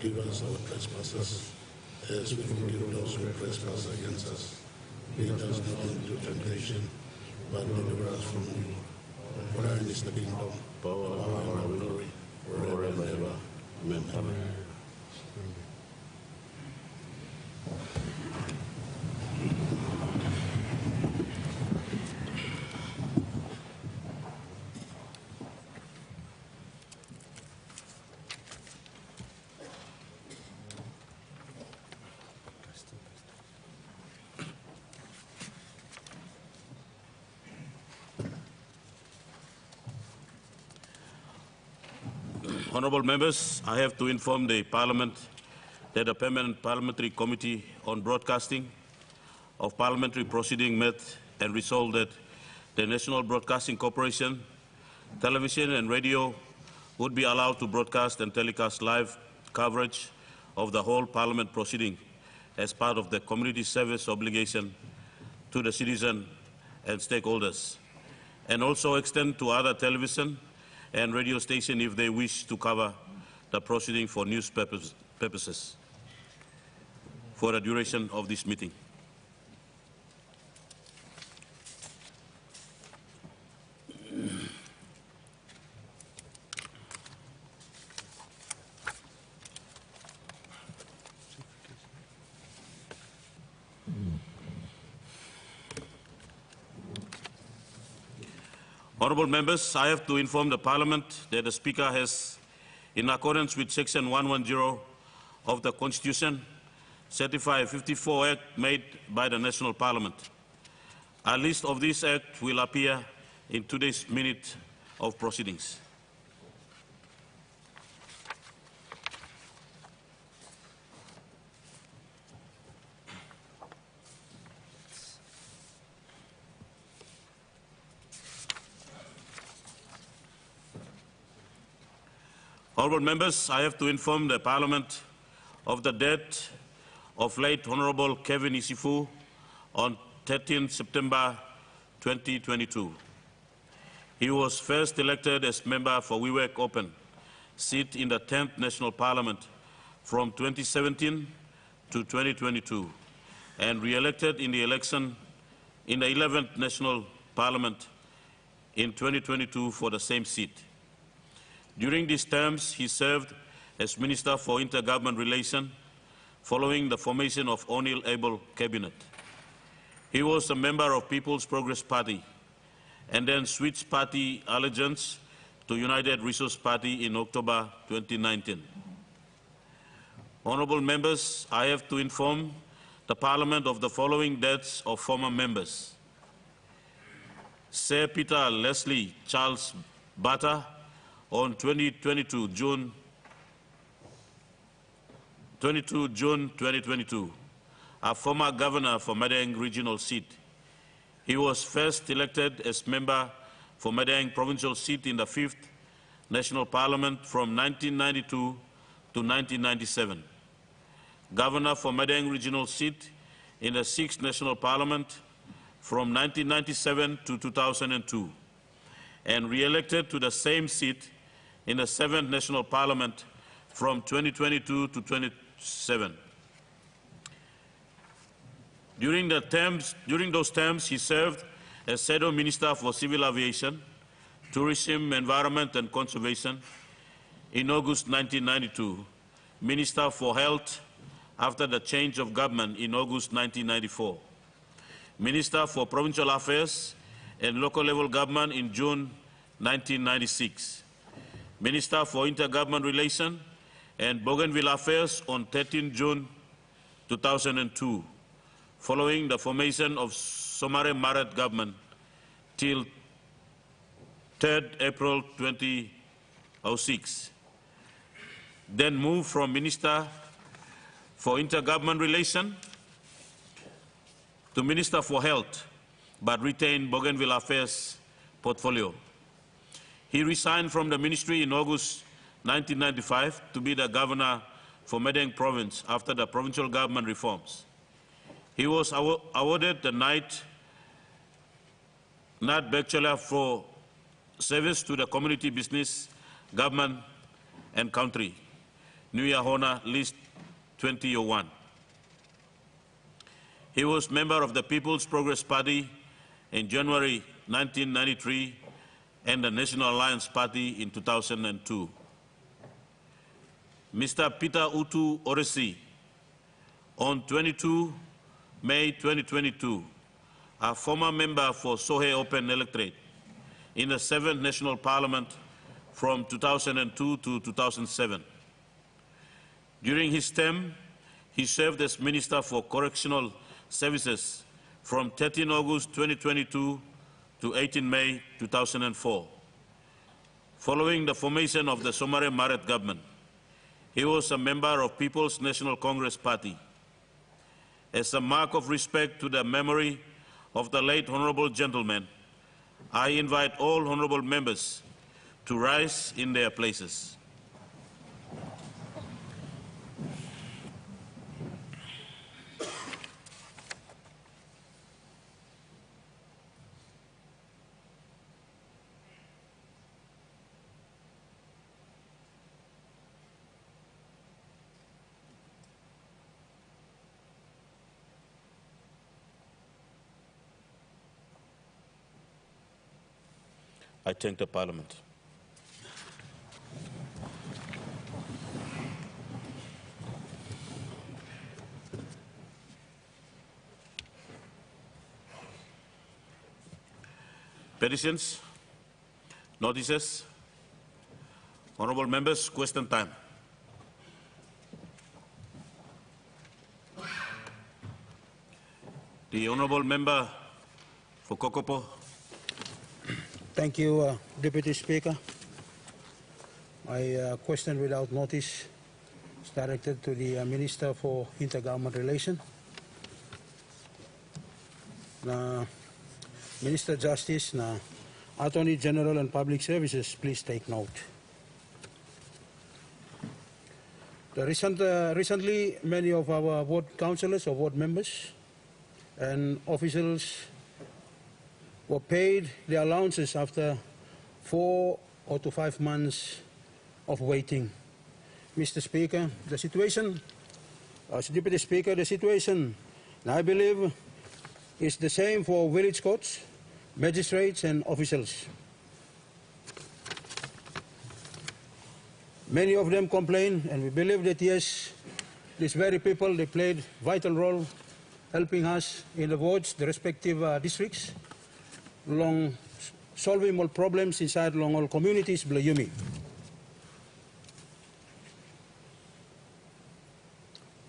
forgive us our trespasses, as we forgive those who trespass against us. Lead us not into temptation, but deliver us from evil. For thine is the kingdom, power, and glory, forever and ever. Amen. Amen. Honourable members, I have to inform the Parliament that the Permanent Parliamentary Committee on Broadcasting of Parliamentary Proceeding met and resolved that the National Broadcasting Corporation, television and radio would be allowed to broadcast and telecast live coverage of the whole Parliament proceeding as part of the community service obligation to the citizen and stakeholders, and also extend to other television and radio station if they wish to cover the proceeding for news purposes for the duration of this meeting. Honourable members, I have to inform the Parliament that the Speaker has, in accordance with Section 110 of the Constitution, certified 54 acts made by the National Parliament. A list of these acts will appear in today's minute of proceedings. Honourable members, I have to inform the Parliament of the death of late Honourable Kevin Isifu on 13 September 2022. He was first elected as member for Wewak Open seat in the 10th National Parliament from 2017 to 2022 and re-elected in the election in the 11th National Parliament in 2022 for the same seat. During these terms, he served as Minister for Intergovernment Relations following the formation of O'Neill Able Cabinet. He was a member of People's Progress Party and then switched party allegiance to United Resource Party in October 2019. Honourable members, I have to inform the Parliament of the following deaths of former members. Sir Peter Leslie Charles Bata, on 22 June 2022, a former governor for Madang regional seat. He was first elected as member for Madang provincial seat in the 5th National Parliament from 1992 to 1997. Governor for Madang regional seat in the 6th National Parliament from 1997 to 2002, and re-elected to the same seat in the 7th National Parliament from 2022 to 2027. During those terms, he served as Shadow Minister for Civil Aviation, Tourism, Environment and Conservation in August 1992, Minister for Health after the change of government in August 1994, Minister for Provincial Affairs and Local Level Government in June 1996, Minister for Intergovernment Relations and Bougainville Affairs on 13 June 2002, following the formation of Somare Marat government till 3rd April 2006. Then moved from Minister for Intergovernment Relations to Minister for Health, but retained Bougainville Affairs portfolio. He resigned from the ministry in August 1995 to be the governor for Madang province after the provincial government reforms. He was awarded the Knight Bachelor for service to the community, business, government and country. Nuyahona List 2001. He was member of the People's Progress Party in January 1993 and the National Alliance Party in 2002. Mr. Peter Utu Oresi, on 22 May 2022, a former member for Sohe Open Electorate in the 7th National Parliament from 2002 to 2007. During his term, he served as Minister for Correctional Services from 13 August 2022 to 18 May 2004. Following the formation of the Somare Maret government, he was a member of People's National Congress Party. As a mark of respect to the memory of the late honorable gentleman, I invite all honorable members to rise in their places. I thank the Parliament. Petitions, notices, honourable members, question time. The honourable member for Kokopo. Thank you, Deputy Speaker. My question without notice is directed to the Minister for Intergovernment Relations. Minister Justice, Attorney General and Public Services, please take note. Recently, many of our ward councillors or ward members and officials were paid their allowances after 4 or to 5 months of waiting. Mr. Speaker, the situation, as Deputy Speaker, the situation, I believe, is the same for village courts, magistrates and officials. Many of them complain, and we believe that yes, these very people, they played vital role helping us in the wards, the respective districts, along solving all problems inside along all communities, Blayumi.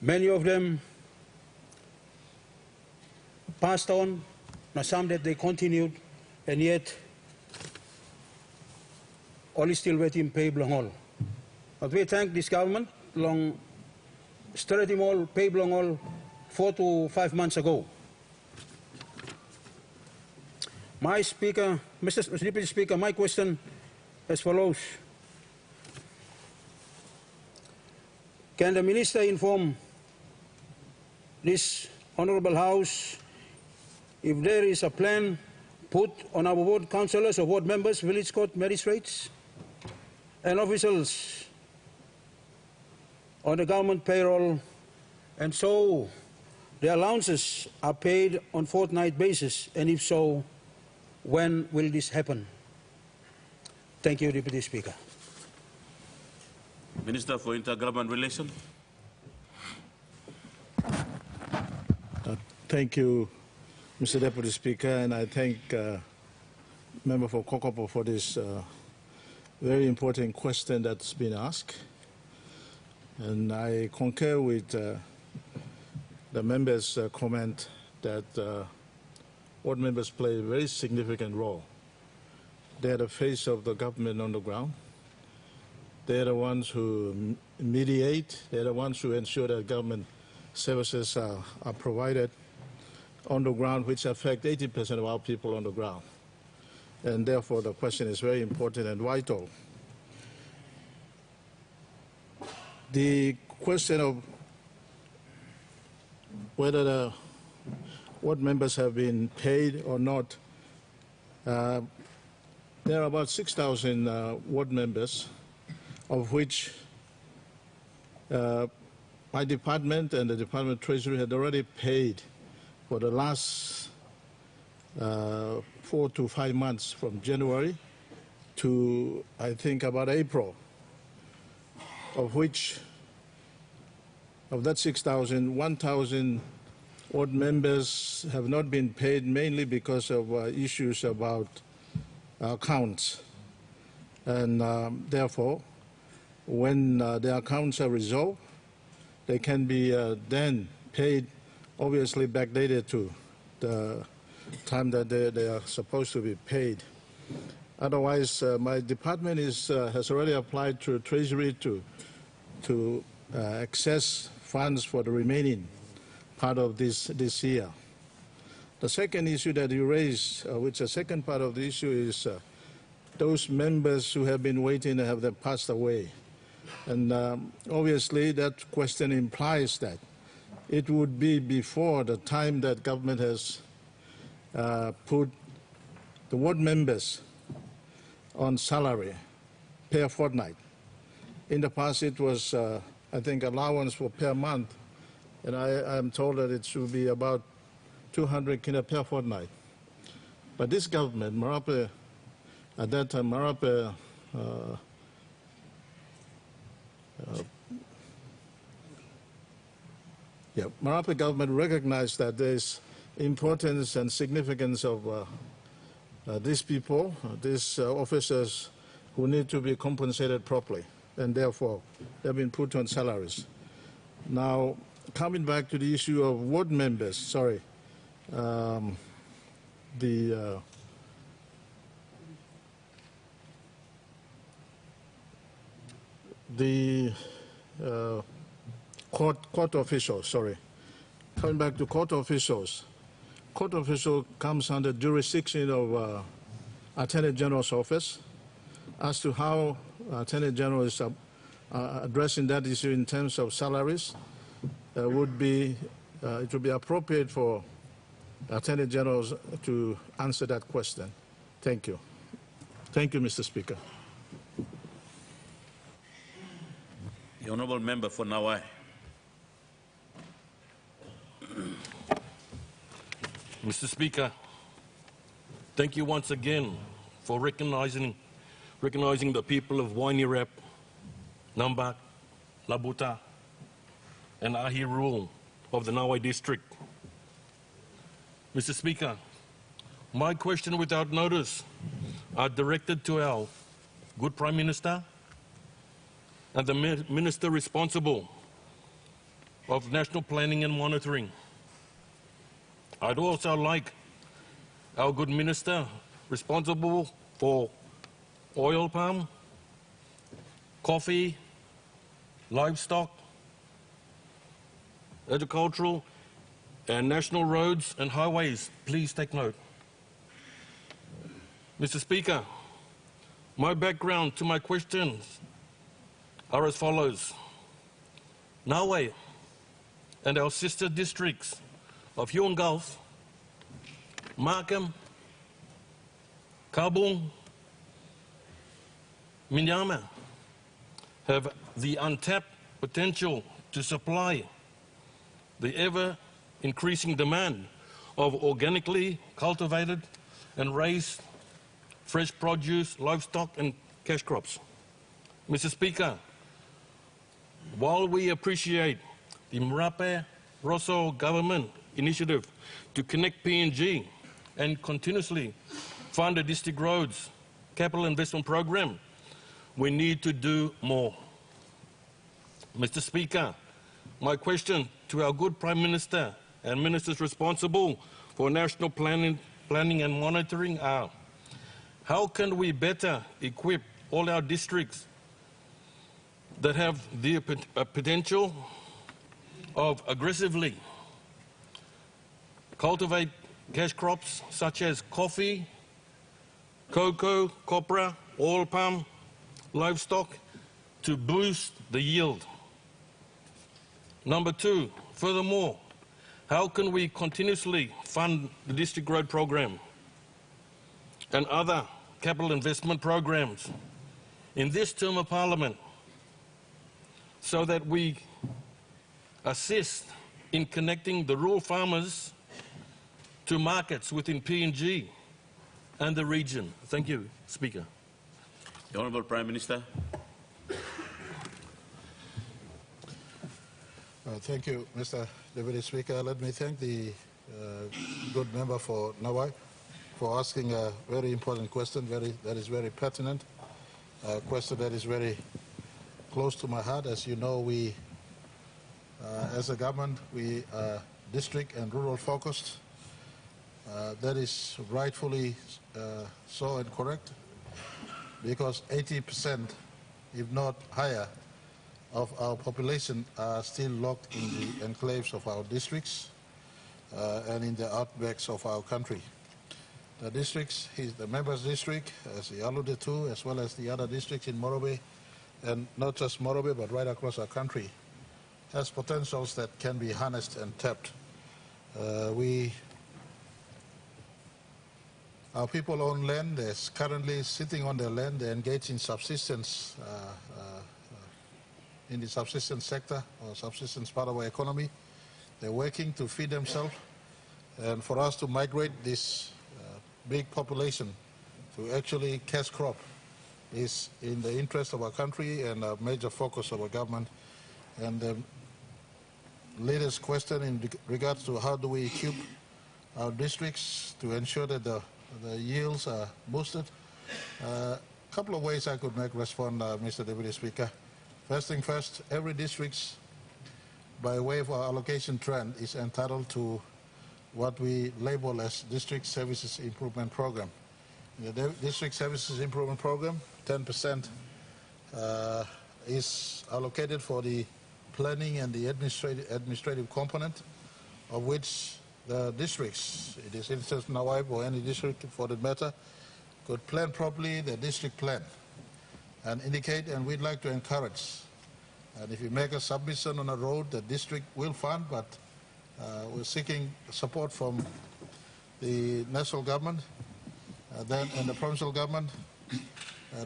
Many of them passed on, some that they continued, and yet all is still waiting pay belong all. But we thank this government long started him all pay belong all 4 to 5 months ago. My Speaker, Mr. Deputy Speaker, my question as follows. Can the Minister inform this Honourable House if there is a plan put on our ward councillors or ward members, village court magistrates and officials on the government payroll, and so the allowances are paid on fortnight basis, and if so, when will this happen? Thank you, Deputy Speaker. Minister for Intergovernment Relations. Thank you, Mr. Deputy Speaker, and I thank Member for Kokopo for this very important question that's been asked. And I concur with the members' comment that ward members play a very significant role. They're the face of the government on the ground. They're the ones who mediate. They're the ones who ensure that government services are provided on the ground, which affect 80% of our people on the ground. And therefore, the question is very important and vital. The question of whether the ward members have been paid or not, there are about 6,000 ward members, of which My department and the Department of Treasury had already paid for the last 4 to 5 months from January to, I think, about April, of which, of that 6,000, 1,000 odd members have not been paid, mainly because of issues about accounts. And therefore, when their accounts are resolved, they can be then paid, obviously backdated to the time that they are supposed to be paid. Otherwise, my department has already applied to Treasury to access funds for the remaining part of this year. The second issue that you raised, which the second part of the issue is those members who have been waiting and have passed away. And obviously that question implies that it would be before the time that government has put the ward members on salary per fortnight. In the past it was, I think, allowance for per month, and I am told that it should be about 200 kina per fortnight. But this government, Marape, at that time, Marape Marape government recognized that there is importance and significance of these people, these officers who need to be compensated properly, and therefore they've been put on salaries. Now, coming back to the issue of ward members, sorry, the court officials, sorry. Coming back to court officials comes under jurisdiction of Attorney General's office. As to how Attorney General is addressing that issue in terms of salaries, it would be appropriate for Attorney General to answer that question. Thank you. Thank you, Mr. Speaker. The Honourable Member for Nawai. Mr. Speaker, thank you once again for recognizing the people of Wainirep, Nambak, Labuta, and Ahi Rule of the Nawai District. Mr. Speaker, my question without notice are directed to our good Prime Minister and the Minister responsible of National Planning and Monitoring. I'd also like our good Minister responsible for oil palm, coffee, livestock, agricultural, and national roads and highways, please take note. Mr. Speaker, my background to my questions are as follows. Nawai and our sister districts of Huon Gulf, Markham, Kabung, Minyama have the untapped potential to supply the ever-increasing demand of organically cultivated and raised fresh produce, livestock and cash crops. Mr. Speaker, while we appreciate the Marape Rosso government initiative to connect PNG and continuously fund the district roads capital investment program, we need to do more. Mr. Speaker, my question to our good Prime Minister and ministers responsible for national planning and monitoring are, how can we better equip all our districts that have the potential of aggressively cultivate cash crops such as coffee, cocoa, copra, oil palm, livestock to boost the yield? Number two, furthermore, how can we continuously fund the district road program and other capital investment programs in this term of Parliament so that we assist in connecting the rural farmers to markets within PNG and the region. Thank you, Speaker. The Honourable Prime Minister. Thank you, Mr. Deputy Speaker. Let me thank the good member for Nawai for asking a very important question, that is very pertinent, a question that is very close to my heart. As you know, we, as a government, we are district and rural focused. That is rightfully so and correct, because 80%, if not higher, of our population are still locked in the enclaves of our districts and in the outbacks of our country. The districts, the members district, as he alluded to, as well as the other districts in Morobe, and not just Morobe, but right across our country, has potentials that can be harnessed and tapped. Our people own land. They're currently sitting on their land. They engage in subsistence, in the subsistence sector or subsistence part of our economy. They're working to feed themselves. And for us to migrate this big population to actually cash crop is in the interest of our country and a major focus of our government. And the latest question in regards to how do we equip our districts to ensure that the yields are boosted. A couple of ways I could respond, Mr. Deputy Speaker. First thing first, every district, by way of our allocation trend, is entitled to what we label as District Services Improvement Program. In the District Services Improvement Program, 10% is allocated for the planning and the administrative component, of which the districts, it is instance Nawai or any district for that matter, could plan properly the district plan and indicate, and we'd like to encourage. And if you make a submission on a road, the district will fund, but we're seeking support from the national government and the provincial government.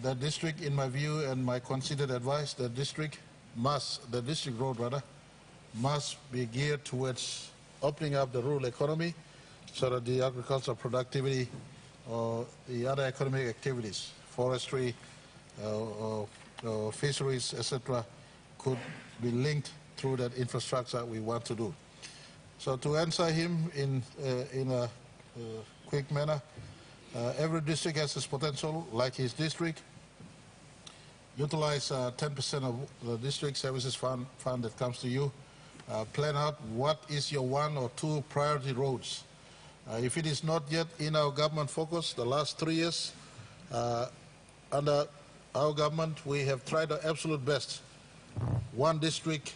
That district, in my view and my considered advice, the district road rather, must be geared towards opening up the rural economy so that the agricultural productivity or the other economic activities, forestry, fisheries, etc., could be linked through that infrastructure we want to do. So to answer him in a quick manner, every district has its potential, like his district. Utilize 10% of the district services fund that comes to you. Plan out what is your 1 or 2 priority roads. If it is not yet in our government focus, the last 3 years, under our government, we have tried our absolute best. One district,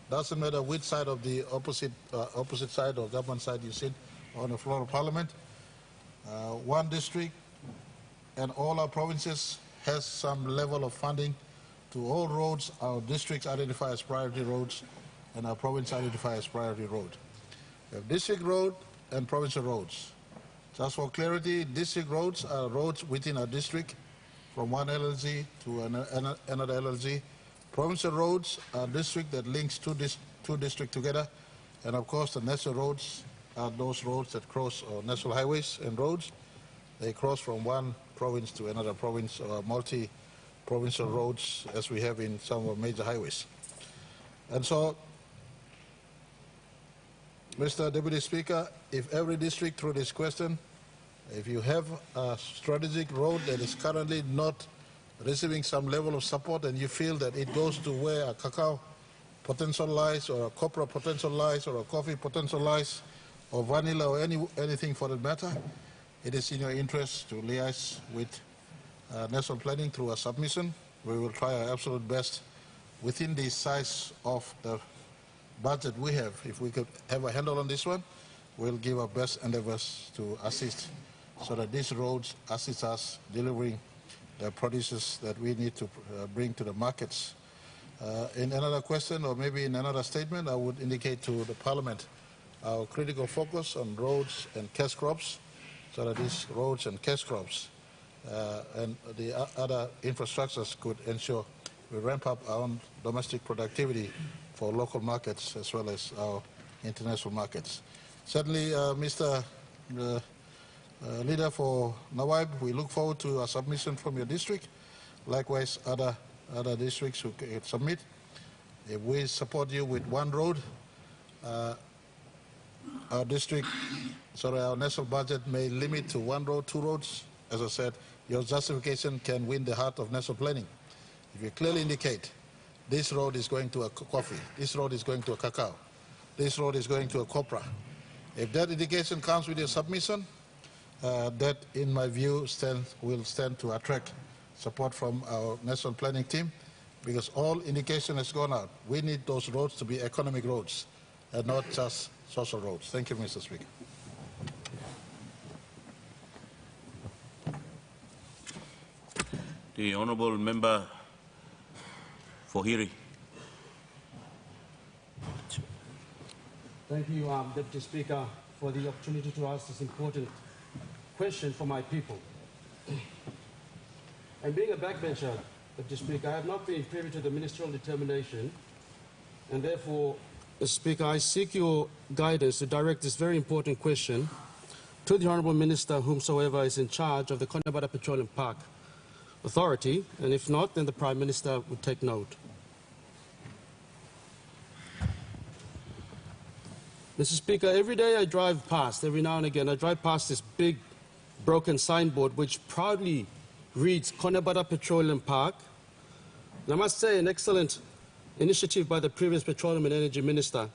doesn't matter which side of the opposite side or government side you sit on the floor of parliament, one district and all our provinces has some level of funding to all roads our districts identify as priority roads and our province identify as priority road. We have district road and provincial roads. Just for clarity, district roads are roads within a district from one LLG to another LLG. Provincial roads are district that links two districts together, and of course the national roads are those roads that cross, or national highways and roads. They cross from one province to another province, or multi-provincial roads as we have in some of our major highways. And so, Mr. Deputy Speaker, if every district through this question, if you have a strategic road that is currently not receiving some level of support and you feel that it goes to where a cacao potential lies or a copra potential lies or a coffee potential lies or vanilla or anything for that matter, it is in your interest to liaise with national planning through a submission. We will try our absolute best within the size of the budget we have. If we could have a handle on this one, we'll give our best endeavors to assist so that these roads assist us delivering the produces that we need to bring to the markets. In another question, or maybe in another statement, I would indicate to the Parliament our critical focus on roads and cash crops, so that these roads and cash crops and the other infrastructures could ensure we ramp up our own domestic productivity for local markets as well as our international markets. Certainly, Mr. Leader for Nawaib, we look forward to a submission from your district. Likewise, other districts who can submit. If we support you with one road, our national budget may limit to one road, two roads. As I said, your justification can win the heart of national planning. If you clearly indicate this road is going to a coffee, this road is going to a cacao, this road is going to a copra, if that indication comes with your submission, that, in my view, will stand to attract support from our national planning team, because all indication has gone out. We need those roads to be economic roads and not just social roads. Thank you, Mr. Speaker. The Honourable Member for Hiri. Thank you, Deputy Speaker, for the opportunity to ask this important question for my people. And being a backbencher, Deputy Speaker, I have not been privy to the ministerial determination, and therefore, Mr. Speaker, I seek your guidance to direct this very important question to the Honourable Minister, whomsoever is in charge of the Conabada Petroleum Park Authority, and if not, then the Prime Minister would take note. Mr. Speaker, every day I drive past, every now and again, I drive past this big broken signboard which proudly reads Conabada Petroleum Park. And I must say, an excellent initiative by the previous Petroleum and Energy Minister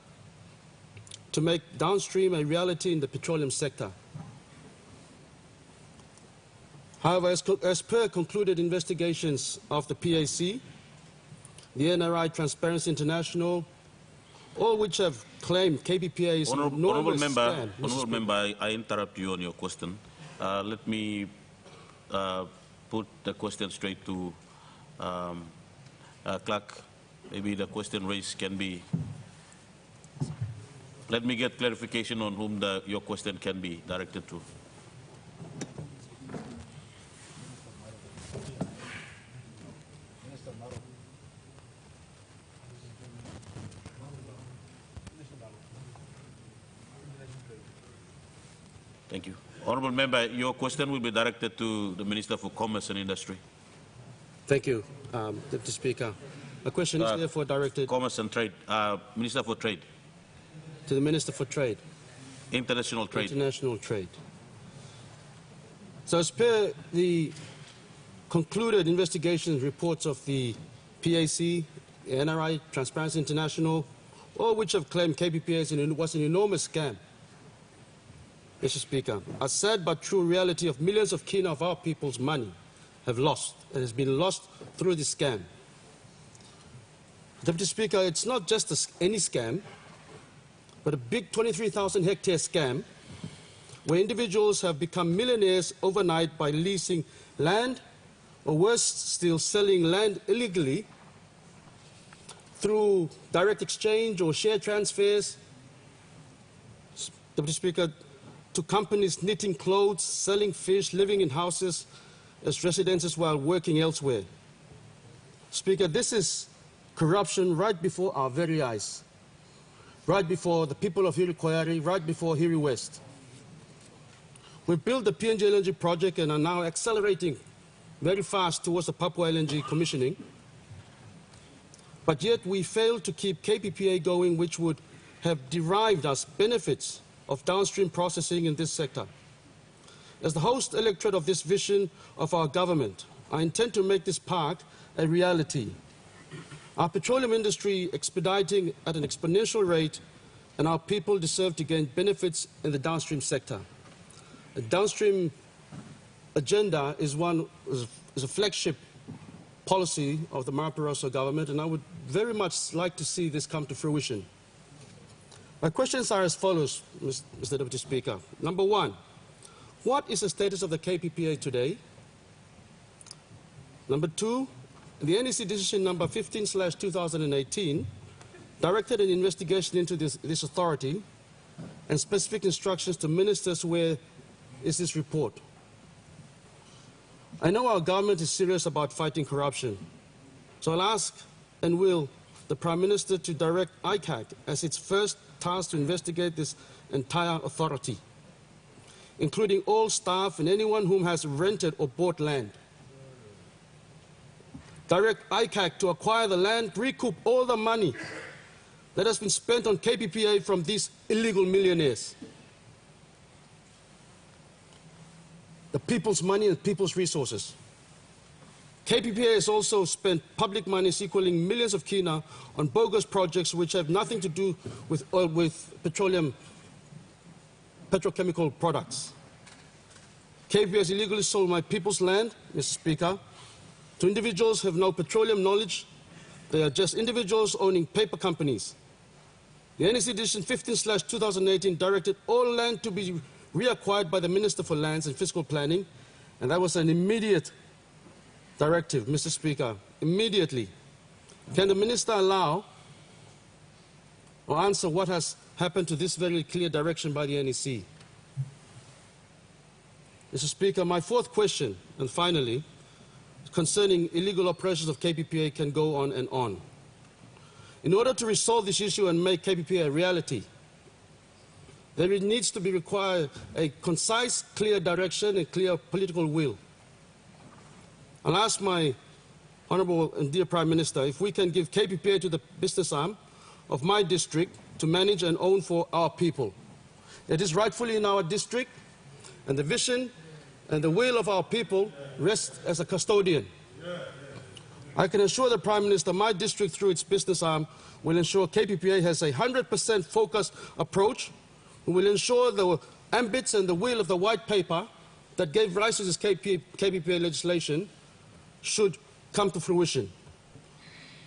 to make downstream a reality in the petroleum sector. However, as per concluded investigations of the PAC, the NRI, Transparency International, all which have claimed KPPA is Honourable Member, I interrupt you on your question. Let me put the question straight to Clerk. Maybe the question raised can be... Let me get clarification on whom your question can be directed to. Thank you. Honourable Member, your question will be directed to the Minister for Commerce and Industry. Thank you, Deputy Speaker. A question is therefore directed... Commerce and Trade. Minister for Trade. To the Minister for Trade. International Trade. International Trade. So as per the concluded investigations reports of the PAC, the NRI, Transparency International, all which have claimed KPPA was an enormous scam, Mr. Speaker, a sad but true reality of millions of kina of our people's money have lost. It has been lost through this scam. Deputy Speaker, it's not just any scam, but a big 23,000 hectare scam where individuals have become millionaires overnight by leasing land, or worse still, selling land illegally through direct exchange or share transfers, Deputy Speaker, to companies knitting clothes, selling fish, living in houses as residences while working elsewhere. Speaker, this is corruption right before our very eyes, right before the people of Hiri Koyari, right before Hiri West. We built the PNG LNG project and are now accelerating very fast towards the Papua LNG commissioning, but yet we failed to keep KPPA going, which would have derived us benefits of downstream processing in this sector. As the host electorate of this vision of our government, I intend to make this park a reality. Our petroleum industry expediting at an exponential rate, and our people deserve to gain benefits in the downstream sector. The downstream agenda is a flagship policy of the Mara Barroso government, and I would very much like to see this come to fruition. My questions are as follows, Mr. Deputy Speaker. Number one, what is the status of the KPPA today? Number two, the NEC decision number 15/2018 directed an investigation into this authority and specific instructions to ministers. Where is this report? I know our government is serious about fighting corruption. So I'll ask and will the Prime Minister to direct ICAC as its first task to investigate this entire authority, including all staff and anyone whom has rented or bought land. Direct ICAC to acquire the land, recoup all the money that has been spent on KPPA from these illegal millionaires. The people's money and people's resources. KPPA has also spent public monies equaling millions of kina on bogus projects which have nothing to do with petrochemical products. KPPA has illegally sold my people's land, Mr. Speaker, to individuals who have no petroleum knowledge. They are just individuals owning paper companies. The NEC Edition 15/2018 directed all land to be reacquired by the Minister for Lands and Fiscal Planning, and that was an immediate directive, Mr. Speaker, immediately. Can the Minister allow or answer what has happened to this very clear direction by the NEC? Mr. Speaker, my fourth question, and finally, concerning illegal operations of KPPA can go on and on. In order to resolve this issue and make KPPA a reality, there needs to be required a concise, clear direction and clear political will. I'll ask my Honourable and dear Prime Minister if we can give KPPA to the business arm of my district to manage and own for our people. It is rightfully in our district, and the vision and the will of our people rests as a custodian. I can assure the Prime Minister my district through its business arm will ensure KPPA has a 100% focused approach, who will ensure the ambits and the will of the white paper that gave rise to this KPPA legislation should come to fruition.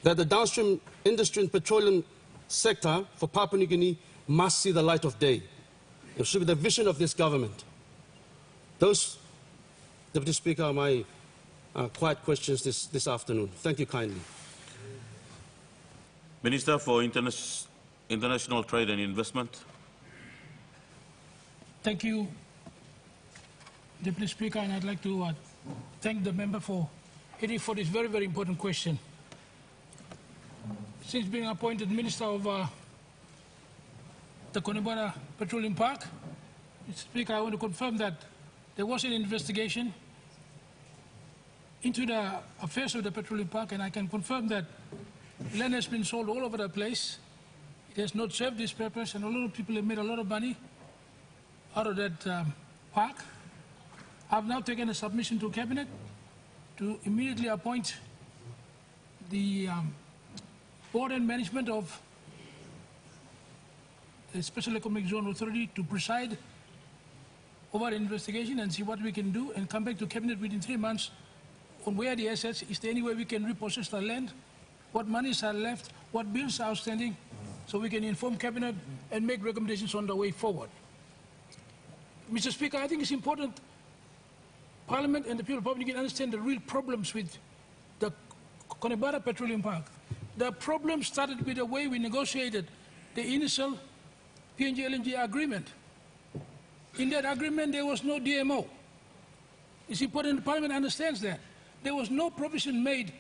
That the downstream industry and petroleum sector for Papua New Guinea must see the light of day. It should be the vision of this government. Those, Deputy Speaker, are my quiet questions this afternoon. Thank you kindly. Minister for International Trade and Investment. Thank you, Deputy Speaker, and I'd like to thank the member for this very, very important question. Since being appointed Minister of the Connemara Petroleum Park, Mr. Speaker, I want to confirm that there was an investigation into the affairs of the petroleum park, and I can confirm that land has been sold all over the place. It has not served this purpose, and a lot of people have made a lot of money out of that park. I've now taken a submission to Cabinet to immediately appoint the board and management of the Special Economic Zone Authority to preside over the investigation and see what we can do and come back to Cabinet within 3 months on where the assets, is there any way we can repossess the land, what monies are left, what bills are outstanding, so we can inform Cabinet and make recommendations on the way forward. Mr. Speaker, I think it's important Parliament and the people of Papua New Guinea understand the real problems with the Connemara Petroleum Park. The problem started with the way we negotiated the initial PNG LNG agreement. In that agreement, there was no DMO. It's important the Parliament understands that. There was no provision made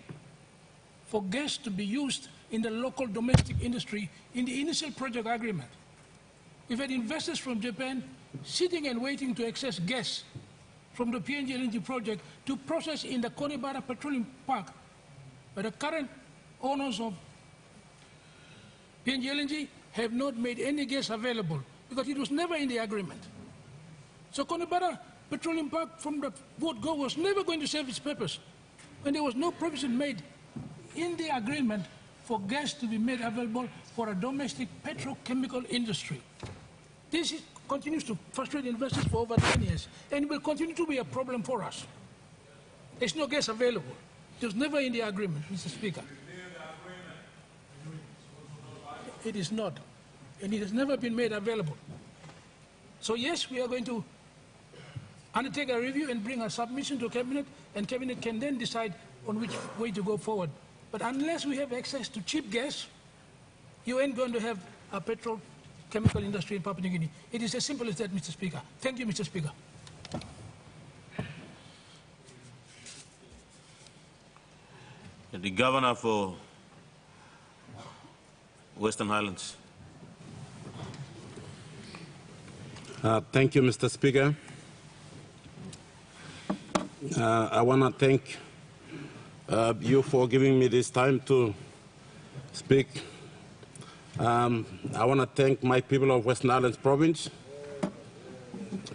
for gas to be used in the local domestic industry in the initial project agreement. We've had investors from Japan sitting and waiting to access gas from the PNG LNG project to process in the Connemara Petroleum Park. But the current owners of PNG LNG have not made any gas available because it was never in the agreement. So Connemara Petroleum Park from the word go was never going to serve its purpose when there was no provision made in the agreement for gas to be made available for a domestic petrochemical industry. This continues to frustrate investors for over 9 years, and it will continue to be a problem for us. There's no gas available. It was never in the agreement, Mr. Speaker. It is not, and it has never been made available. So yes, we are going to undertake a review and bring a submission to Cabinet, and Cabinet can then decide on which way to go forward. But unless we have access to cheap gas, you ain't going to have a petrochemical industry in Papua New Guinea. It is as simple as that, Mr. Speaker. Thank you, Mr. Speaker. the Governor for Western Highlands. Thank you, Mr. Speaker. I want to thank you for giving me this time to speak. I want to thank my people of Western Highlands Province.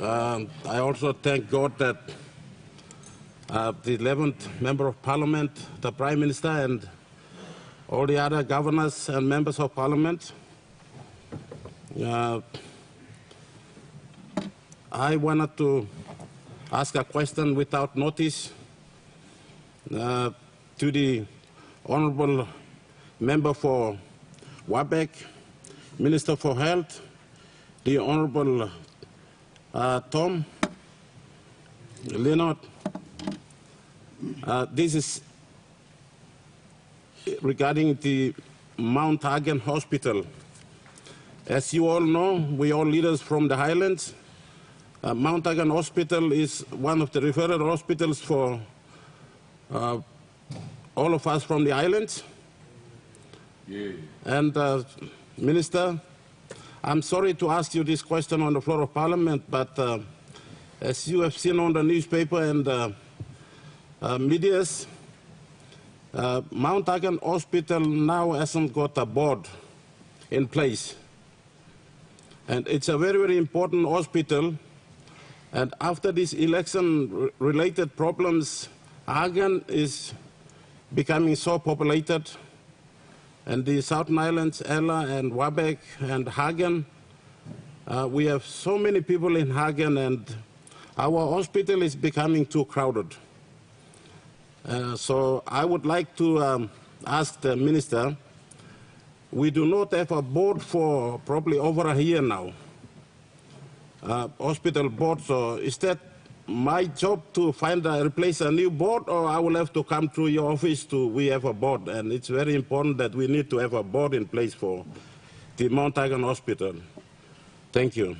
I also thank God that the 11th Member of Parliament, the Prime Minister, and all the other governors and members of Parliament. I wanted to ask a question without notice to the Honourable Member for Wabek, Minister for Health, the Honourable Tom Leonard. This is regarding the Mount Hagen Hospital. As you all know, we all leaders from the Highlands. Mount Hagen Hospital is one of the referral hospitals for all of us from the islands. Yeah. And Minister, I'm sorry to ask you this question on the floor of Parliament, but as you have seen on the newspaper and medias, Mount Hagen Hospital now hasn't got a board in place. And it's a very, very important hospital. And after these election-related problems, Hagen is becoming so populated. And the Southern Islands, Ella and Wabek and Hagen, we have so many people in Hagen, and our hospital is becoming too crowded. So I would like to ask the Minister, we do not have a board for probably over a year now. Hospital board, so is that my job to replace a new board, or I will have to come through your office we have a board? And it's very important that we need to have a board in place for the Mount Hagen Hospital. Thank you.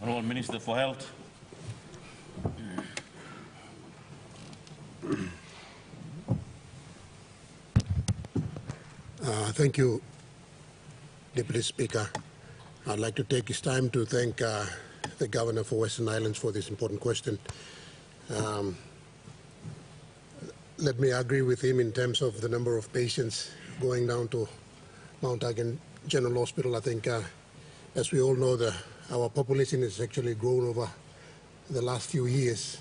Honourable Minister for Health. Thank you, Deputy Speaker. I'd like to take this time to thank the Governor for Western Islands for this important question. Let me agree with him in terms of the number of patients going down to Mount Hagen General Hospital. I think, as we all know, our population has actually grown over the last few years,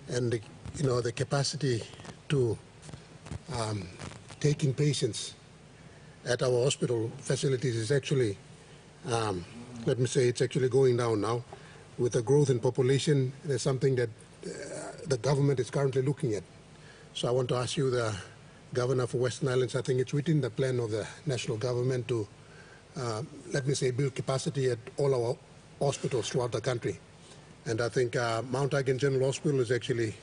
and the capacity to taking patients at our hospital facilities is actually, let me say, it's actually going down now. With the growth in population, there's something that the government is currently looking at. So I want to ask you, the Governor for Western Islands, I think it's within the plan of the national government to, let me say, build capacity at all our hospitals throughout the country. And I think Mount Hagen General Hospital is actually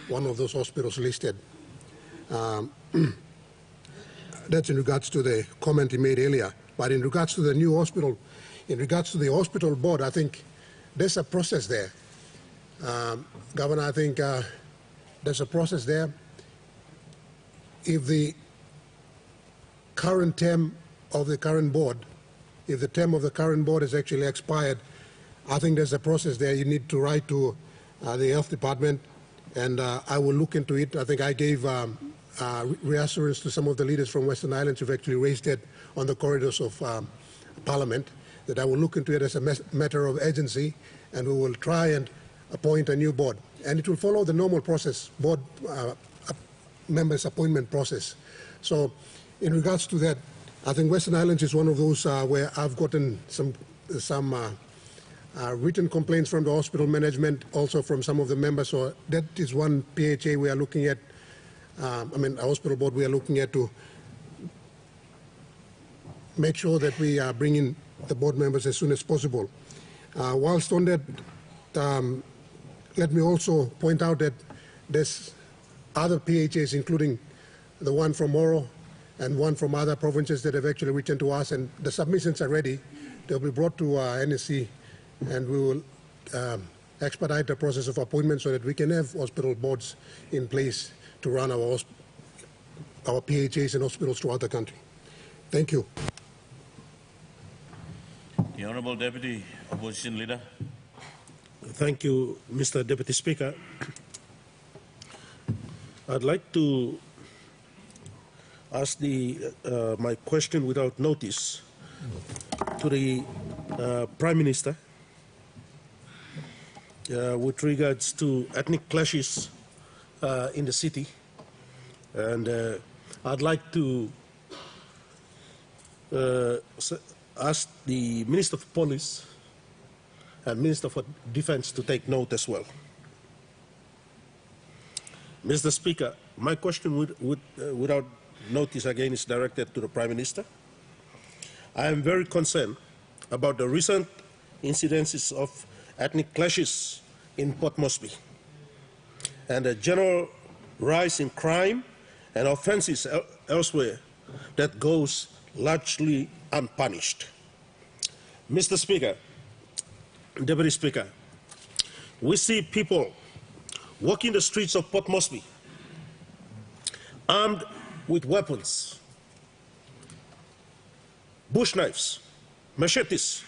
one of those hospitals listed. That's in regards to the comment he made earlier. But in regards to the new hospital, in regards to the hospital board, I think there's a process there. Governor, I think there's a process there. If the current term of the current board, if the term of the current board is actually expired, I think there's a process there. You need to write to the health department, and I will look into it. I think I gave reassurance to some of the leaders from Western Islands who've actually raised it on the corridors of Parliament, that I will look into it as a matter of urgency, and we will try and appoint a new board. And it will follow the normal process, board members appointment process. So in regards to that, I think Western Islands is one of those where I've gotten some written complaints from the hospital management, also from some of the members. So that is one PHA we are looking at, a hospital board we are looking at to make sure that we bring in the board members as soon as possible. Whilst on that, let me also point out that there's other PHAs, including the one from Moro and one from other provinces that have actually written to us, and the submissions are ready. They'll be brought to NSC, and we will expedite the process of appointment so that we can have hospital boards in place to run our our PHAs and hospitals throughout the country. Thank you. The Honourable Deputy Opposition Leader. Thank you, Mr. Deputy Speaker. I'd like to ask my question without notice to the Prime Minister with regards to ethnic clashes in the city. And I'd like to ask the Minister of Police and Minister for Defense to take note as well. Mr. Speaker, my question without notice again is directed to the Prime Minister. I am very concerned about the recent incidences of ethnic clashes in Port Moresby and the general rise in crime and offences elsewhere that goes largely unpunished. Mr. Speaker, Deputy Speaker, we see people walking the streets of Port Moresby armed with weapons, bush knives, machetes,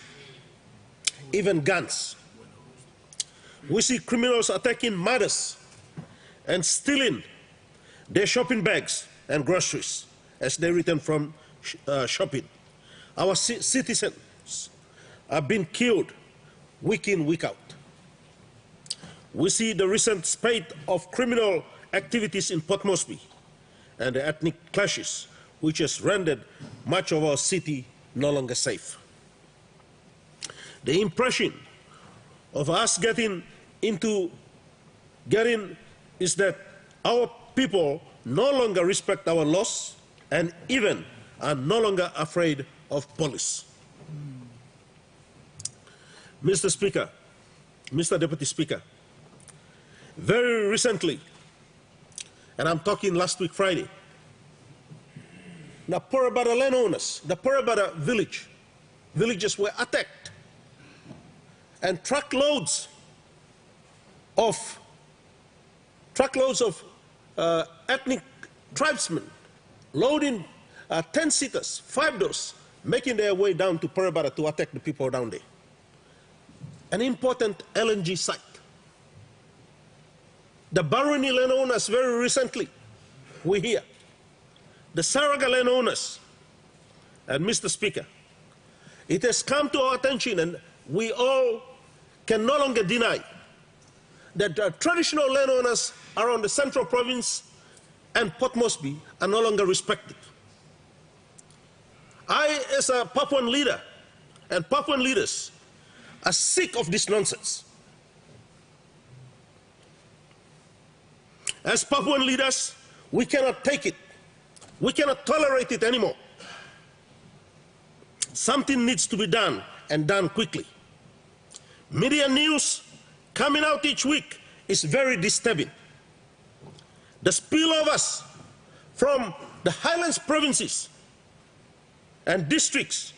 even guns. We see criminals attacking mothers and stealing their shopping bags and groceries as they return from shopping. Our citizens are being killed week in, week out. We see the recent spate of criminal activities in Port Moresby and the ethnic clashes, which has rendered much of our city no longer safe. The impression of us getting is that our people no longer respect our laws and even are no longer afraid of police. Mr. Speaker, Mr. Deputy Speaker, very recently, and I'm talking last week Friday, the Porabada landowners, the Porabada villages were attacked, and truckloads of ethnic tribesmen loading 10-seaters, 5 doors, making their way down to Porabada to attack the people down there. An important LNG site. The Baroni landowners very recently, we hear. The Saraga landowners. And Mr. Speaker, it has come to our attention, and we all can no longer deny that the traditional landowners around the Central Province and Port Moresby are no longer respected. I, as a Papuan leader, and Papuan leaders, are sick of this nonsense. As Papuan leaders, we cannot take it. We cannot tolerate it anymore. Something needs to be done, and done quickly. Media news coming out each week is very disturbing. The spillovers from the Highlands provinces and districts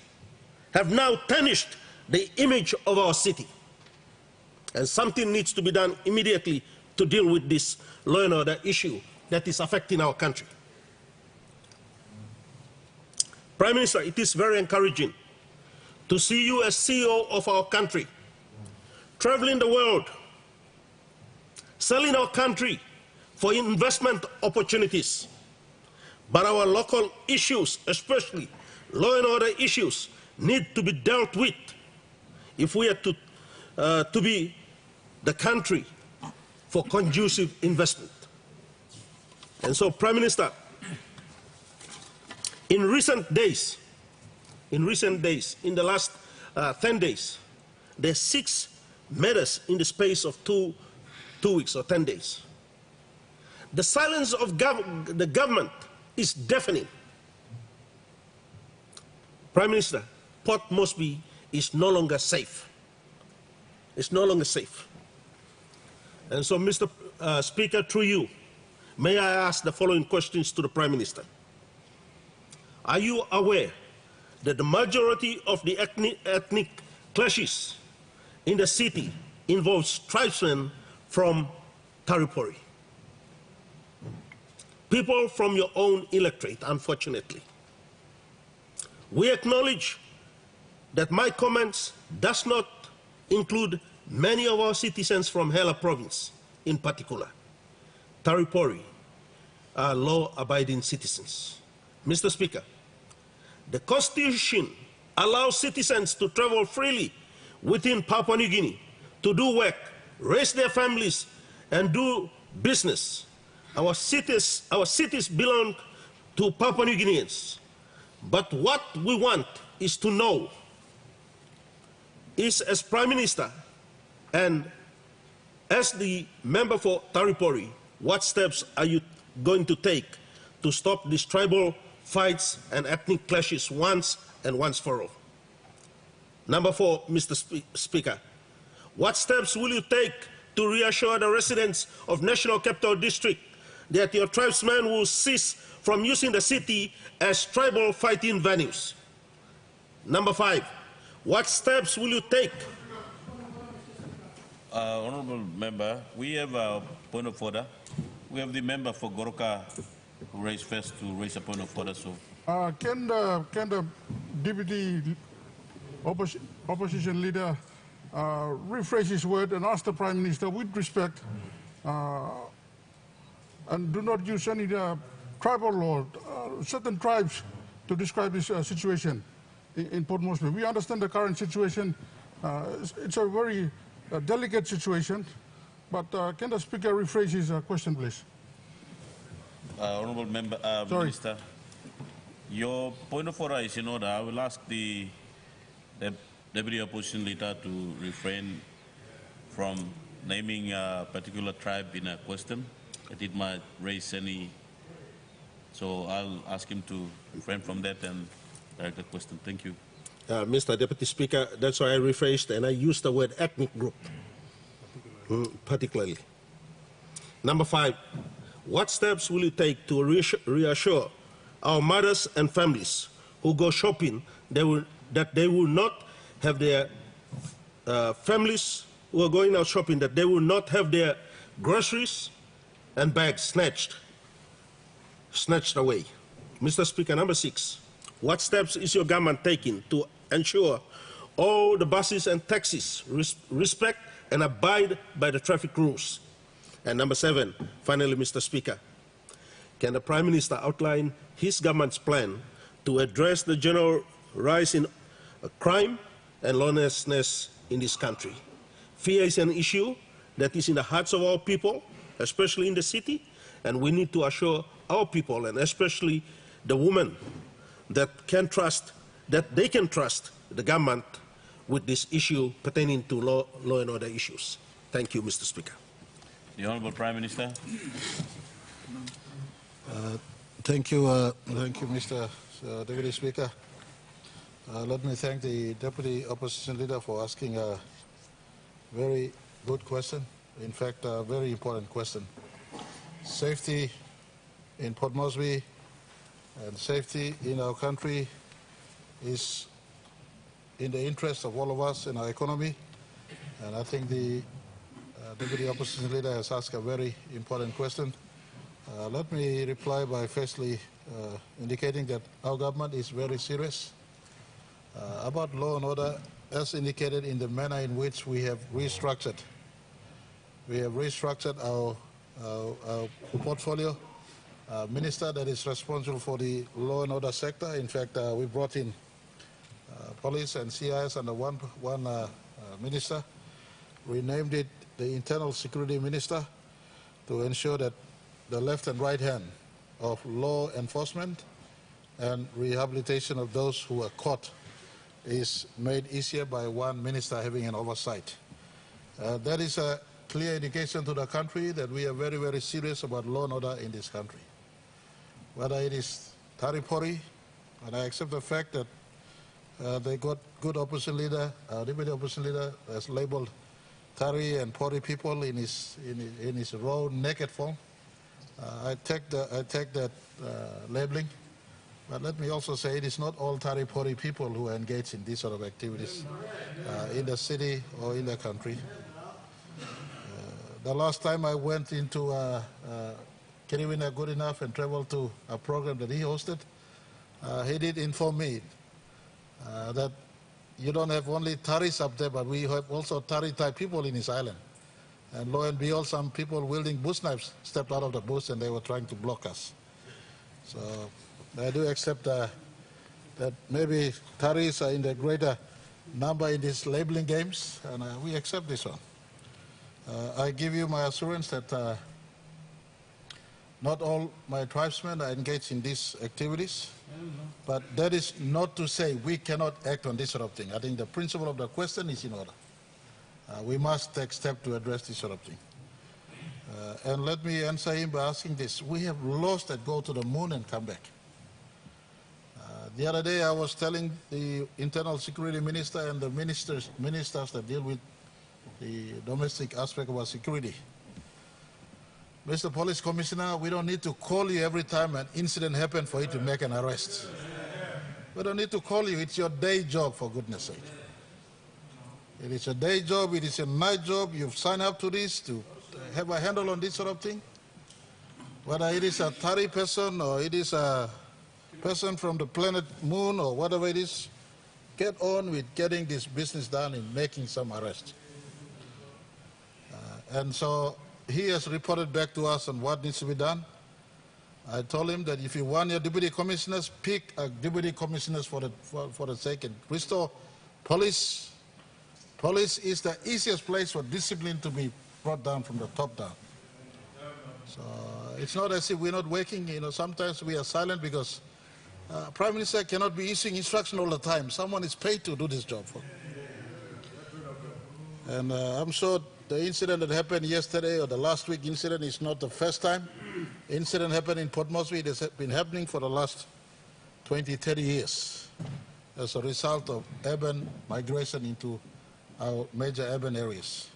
have now tarnished the image of our city. And something needs to be done immediately to deal with this law and order issue that is affecting our country. Prime Minister, it is very encouraging to see you as CEO of our country, traveling the world, selling our country for investment opportunities. But our local issues, especially law and order issues, need to be dealt with if we are to be the country for conducive investment. And so, Prime Minister, in recent days, in the last 10 days, there are 6 murders in the space of two weeks or 10 days. The silence of the government is deafening. Prime Minister, Port Moresby is no longer safe. It's no longer safe. And so, Mr. Speaker, through you, may I ask the following questions to the Prime Minister. Are you aware that the majority of the ethnic clashes in the city involves tribesmen from Taripori? people from your own electorate, unfortunately. We acknowledge that my comments does not include many of our citizens from Hela province, in particular. Taripori are law-abiding citizens. Mr. Speaker, the Constitution allows citizens to travel freely within Papua New Guinea to do work, raise their families, and do business. Our cities belong to Papua New Guineans. But what we want is to know is, as Prime Minister and as the member for Taripori, what steps are you going to take to stop these tribal fights and ethnic clashes once and once for all? Number 4, Mr. Speaker, what steps will you take to reassure the residents of National Capital District that your tribesmen will cease from using the city as tribal fighting venues? Number 5, what steps will you take? Honorable Member, we have a point of order. We have the member for Goroka who raised first to raise a point of order. So, can the deputy opposition leader rephrase his word and ask the Prime Minister with respect and do not use any tribal or certain tribes to describe this situation in Port Moresby? We understand the current situation. It's a very delicate situation, but can the Speaker rephrase his question, please? Honorable Member, Minister, your point of order is in order. I will ask the Deputy Opposition Leader to refrain from naming a particular tribe in a question. It might raise any, so I'll ask him to refrain from that and direct the question. Thank you. Mr. Deputy Speaker, that's why I rephrased and I used the word ethnic group, particularly. Number 5, what steps will you take to reassure our mothers and families who go shopping that they will not have their families who are going out shopping, that they will not have their groceries and bags snatched away? Mr. Speaker, number 6, what steps is your government taking to ensure all the buses and taxis respect and abide by the traffic rules? And number 7, finally, Mr. Speaker, can the Prime Minister outline his government's plan to address the general rise in crime and lawlessness in this country? Fear is an issue that is in the hearts of our people, especially in the city, and we need to assure our people, and especially the women, that they can trust the government with this issue pertaining to law and order issues. Thank you, Mr. Speaker. The Honorable Prime Minister. Thank you, Mr. Deputy Speaker. Let me thank the Deputy Opposition Leader for asking a very good question. In fact, a very important question. Safety in Port Moresby and safety in our country is in the interest of all of us in our economy. And I think the Deputy Opposition Leader has asked a very important question. Let me reply by firstly indicating that our government is very serious about law and order, as indicated in the manner in which we have restructured. We have restructured our portfolio. Minister that is responsible for the law and order sector. In fact, we brought in police and CIS under one minister. We named it the Internal Security Minister to ensure that the left and right hand of law enforcement and rehabilitation of those who are caught is made easier by one minister having an oversight. That is a clear indication to the country that we are very, very serious about law and order in this country. Whether it is Taripori, and I accept the fact that they got good opposition leader, deputy opposition leader has labeled Tari and Pori people in his raw, naked form. I take that labeling, but let me also say it is not all Taripori people who are engaged in these sort of activities in the city or in the country. The last time I went into Kiriwina good enough and traveled to a program that he hosted, he did inform me that you don't have only Taris up there, but we have also Tari-type people in his island. And lo and behold, some people wielding bush knives stepped out of the bush and they were trying to block us. So I do accept that maybe Taris are in the greater number in these labeling games, and we accept this one. I give you my assurance that not all my tribesmen are engaged in these activities, but that is not to say we cannot act on this sort of thing. I think the principle of the question is in order. We must take steps to address this sort of thing. And let me answer him by asking this. We have lost that go to the moon and come back. The other day I was telling the internal security minister and the ministers that deal with the domestic aspect of our security. Mr. Police Commissioner, we don't need to call you every time an incident happens for you to make an arrest. We don't need to call you. It's your day job, for goodness sake. It is a day job. It is a night job. You've signed up to this to have a handle on this sort of thing. Whether it is a Tari person or it is a person from the planet Moon or whatever it is, get on with getting this business done and making some arrests. And so he has reported back to us on what needs to be done. I told him that if you want your deputy commissioners, pick a deputy commissioners for the sake and restore police. Police is the easiest place for discipline to be brought down from the top down. So it's not as if we're not working. You know, sometimes we are silent because Prime Minister cannot be issuing instruction all the time. Someone is paid to do this job for. And I'm sure the incident that happened yesterday or the last week incident is not the first time. The incident happened in Port Moresby. It has been happening for the last 20, 30 years as a result of urban migration into our major urban areas.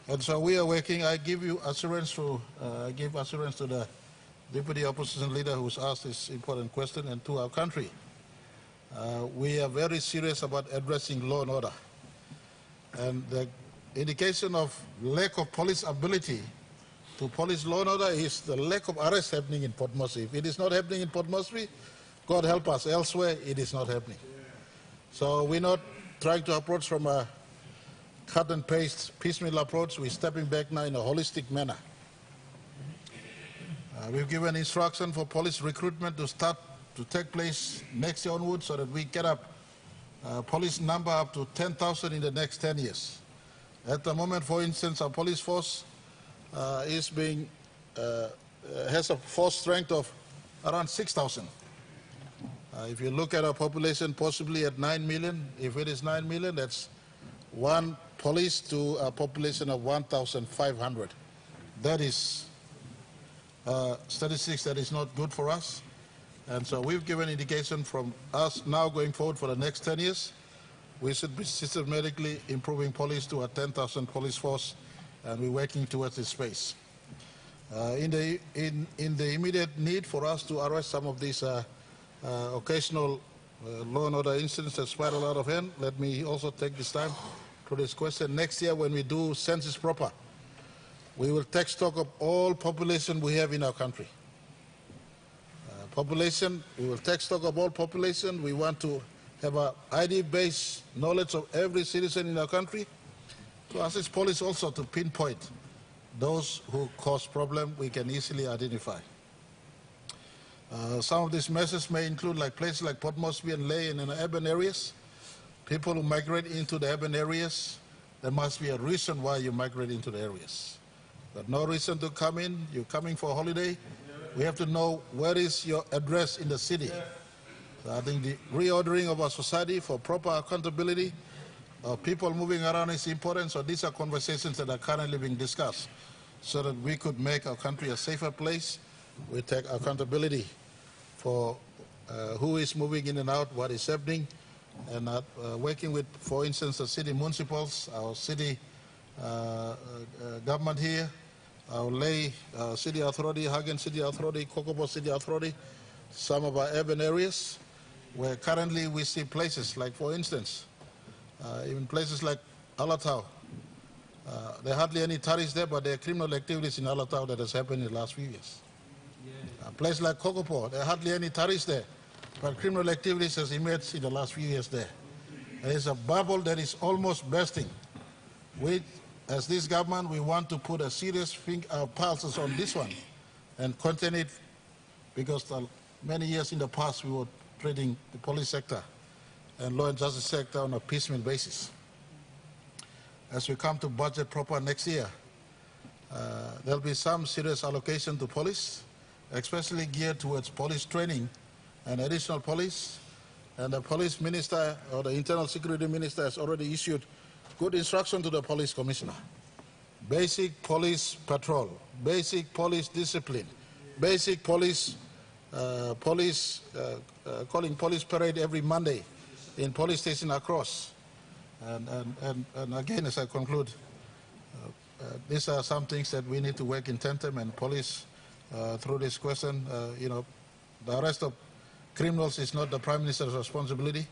And so we are working. I give you assurance to, give assurance to the Deputy Opposition Leader who's asked this important question and to our country. We are very serious about addressing law and order. And the indication of lack of police ability to police law and order is the lack of arrest happening in Port Moresby. If it is not happening in Port Moresby, God help us, elsewhere it is not happening. So we're not trying to approach from a cut and paste piecemeal approach. We're stepping back now in a holistic manner. We've given instruction for police recruitment to start to take place next year onwards so that we get up police number up to 10,000 in the next 10 years. At the moment, for instance, our police force has a force strength of around 6,000. If you look at our population, possibly at 9 million, if it is 9 million, that's one police to a population of 1,500. That is statistics that is not good for us. And so we've given indication from us now going forward for the next 10 years, we should be systematically improving police to a 10,000 police force, and we're working towards this space. In the immediate need for us to arrest some of these occasional law and order incidents that spiral a lot of hand, let me also take this time to this question. Next year when we do census proper, we will take stock of all population we have in our country. We will take stock of all population. We want to have an ID-based knowledge of every citizen in our country to assist police also to pinpoint those who cause problem we can easily identify. Some of these measures may include like places like Port Moresby and Lae and in urban areas. People who migrate into the urban areas, there must be a reason why you migrate into the areas. But no reason to come in, you're coming for a holiday. We have to know where is your address in the city. So I think the reordering of our society for proper accountability of people moving around is important. So these are conversations that are currently being discussed so that we could make our country a safer place. We take accountability for who is moving in and out, what is happening, and working with, for instance, the city municipals, our city government here, our Lae City Authority, Hagen City Authority, Kokopo City Authority, some of our urban areas, where currently we see places like, for instance, even places like Alatau, There are hardly any tourists there, but there are criminal activities in Alatau that has happened in the last few years. A place like Kokopo, there are hardly any tourists there, but criminal activities has emerged in the last few years there. There is a bubble that is almost bursting. As this government, we want to put a serious pulses on this one and contain it, because many years in the past we were treating the police sector and law and justice sector on a piecemeal basis. As we come to budget proper next year, there'll be some serious allocation to police, especially geared towards police training and additional police. And the police minister or the internal security minister has already issued good instruction to the police commissioner. Basic police patrol, basic police discipline, basic police, calling police parade every Monday in police station across. And again, as I conclude, these are some things that we need to work in tandem, and police, through this question, the arrest of criminals is not the Prime Minister's responsibility.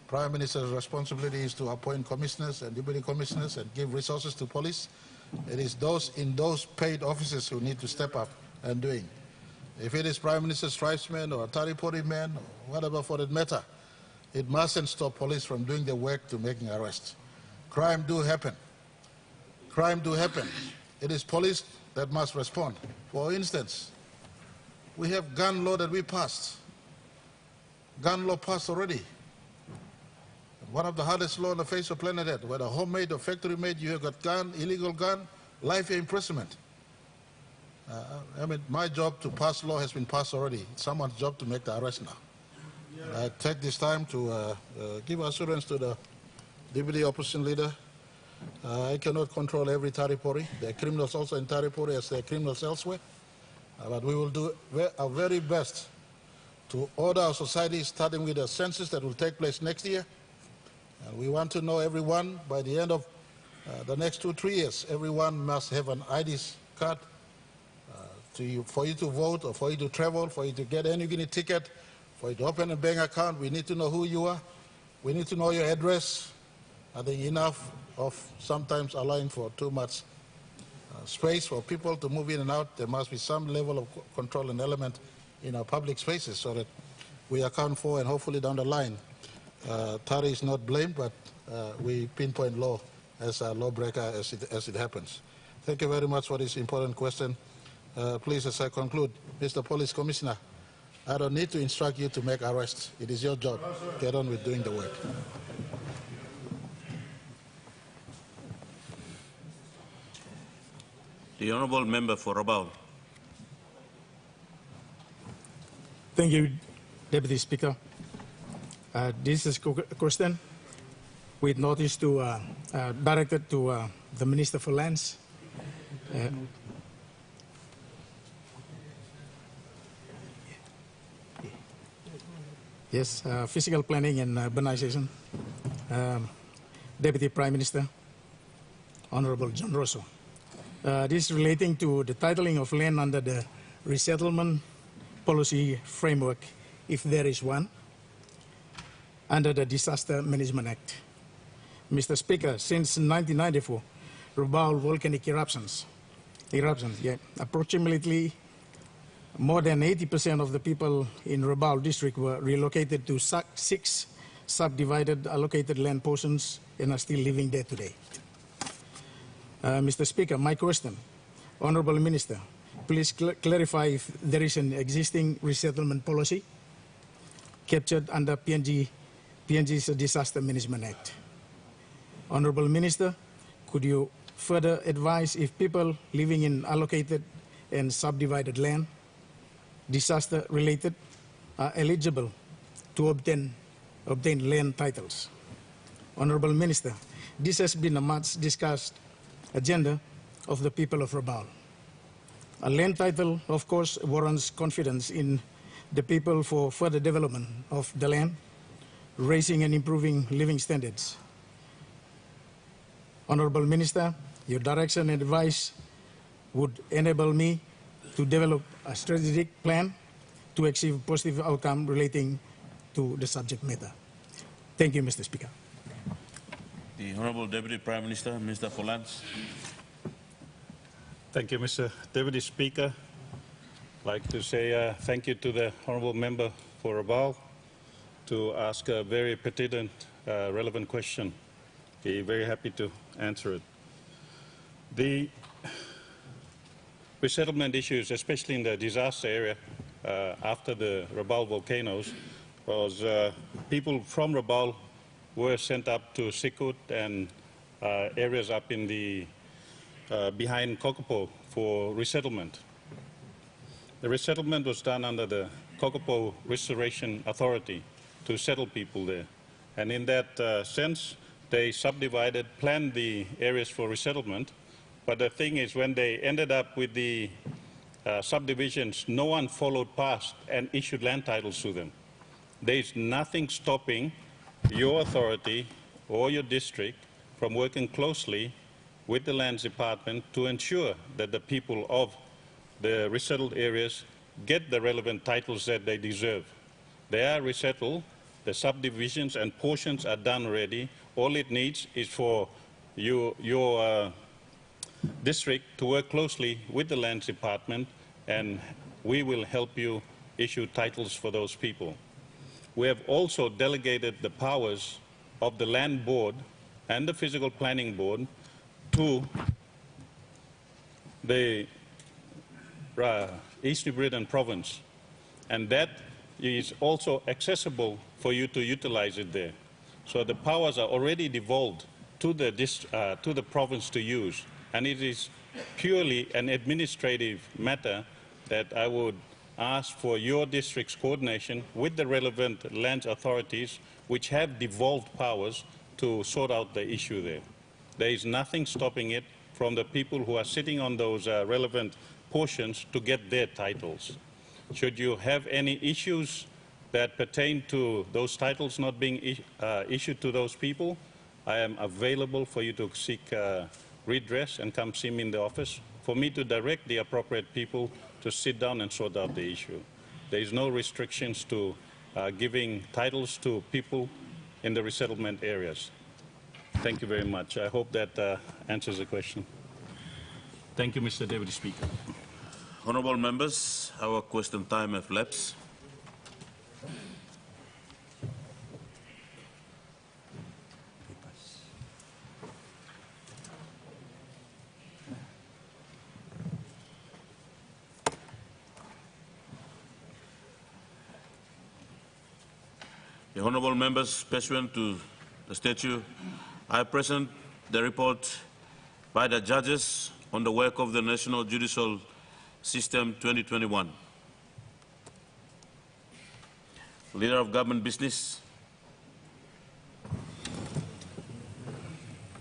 Prime Minister's responsibility is to appoint commissioners and deputy commissioners and give resources to police. It is those in those paid offices who need to step up and doing. If it is Prime Minister's tribesmen or Taripori men, or whatever for that matter, it mustn't stop police from doing their work to making arrests. Crime do happen. Crime do happen. It is police that must respond. For instance, we have gun law that we passed. Gun law passed already. One of the hardest law on the face of planet Earth, whether homemade or factory made, you have got gun, illegal gun, life imprisonment. I mean, my job to pass law has been passed already. It's someone's job to make the arrest now. I take this time to give assurance to the deputy opposition leader. I cannot control every Taripori. There are criminals also in Taripori as there are criminals elsewhere. But we will do our very best to order our society, starting with the census that will take place next year. And we want to know everyone by the end of the next 2-3 years. Everyone must have an ID card for you to vote, or for you to travel, for you to get any ticket, for you to open a bank account. We need to know who you are. We need to know your address. I think enough of sometimes allowing for too much space for people to move in and out. There must be some level of control and element in our public spaces so that we account for, and hopefully down the line, Tari is not blamed, but we pinpoint law as a lawbreaker as it happens. Thank you very much for this important question. Please, as I conclude, Mr. Police Commissioner, I don't need to instruct you to make arrests. It is your job. Get on with doing the work. The Honourable Member for Rabaul. Thank you, Deputy Speaker. This is a question with notice to directed to the Minister for Lands. Yes, physical planning and urbanization. Deputy Prime Minister, Honorable John Rosso. This is relating to the titling of land under the resettlement policy framework, if there is one, under the Disaster Management Act. Mr. Speaker, since 1994, Rabaul volcanic eruptions, approximately more than 80% of the people in Rabaul district were relocated to 6 subdivided allocated land portions and are still living there today. Mr. Speaker, my question, Honorable Minister, please clarify if there is an existing resettlement policy captured under PNG's Disaster Management Act. Honorable Minister, could you further advise if people living in allocated and subdivided land, disaster-related, are eligible to obtain land titles? Honorable Minister, this has been a much discussed agenda of the people of Rabaul. A land title, of course, warrants confidence in the people for further development of the land, raising and improving living standards. Honorable Minister, your direction and advice would enable me to develop a strategic plan to achieve positive outcome relating to the subject matter. Thank you, Mr. Speaker. The Honorable Deputy Prime Minister, Minister for Lands. Thank you, Mr. Deputy Speaker. I'd like to say thank you to the Honourable Member for Rabaul to ask a very pertinent, relevant question. Be very happy to answer it. The resettlement issues, especially in the disaster area after the Rabaul volcanoes, was people from Rabaul were sent up to Sikut and areas up in the behind Kokopo for resettlement. The resettlement was done under the Kokopo Restoration Authority to settle people there. And in that sense, they subdivided, planned the areas for resettlement. But the thing is, when they ended up with the subdivisions, no one followed past and issued land titles to them. There is nothing stopping your authority or your district from working closely with the Lands Department to ensure that the people of the resettled areas get the relevant titles that they deserve. They are resettled, the subdivisions and portions are done already. All it needs is for your district to work closely with the Lands Department, and we will help you issue titles for those people. We have also delegated the powers of the Land Board and the Physical Planning Board to the East New Britain Province, and that is also accessible for you to utilize it there. So the powers are already devolved to the province to use, and it is purely an administrative matter that I would ask for your district's coordination with the relevant land authorities which have devolved powers to sort out the issue there. There is nothing stopping it from the people who are sitting on those relevant portions to get their titles. Should you have any issues that pertain to those titles not being issued to those people, I am available for you to seek redress and come see me in the office for me to direct the appropriate people to sit down and sort out the issue. There is no restrictions to giving titles to people in the resettlement areas. Thank you very much. I hope that answers the question. Thank you, Mr. Deputy Speaker. Honourable members, our question time has lapsed. The honourable members, pursuant to the statute, I present the report by the judges on the work of the National Judicial System 2021. Leader of Government Business.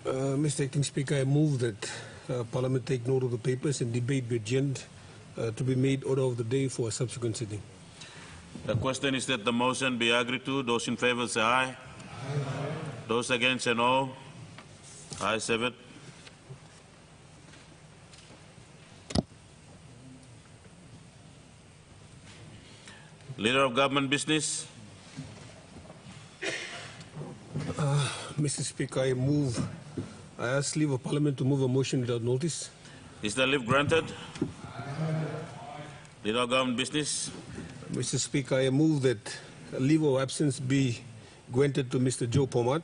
Mr. Acting Speaker, I move that Parliament take note of the papers and debate be adjourned to be made order of the day for a subsequent sitting. The question is that the motion be agreed to. Those in favour say aye. Aye. Those against say no. Ayes have it. Leader of Government Business. Mr. Speaker, I ask leave of Parliament to move a motion without notice. Is the leave granted? Leader of Government Business. Mr. Speaker, I move that leave of absence be granted to Mr. Joe Pomat,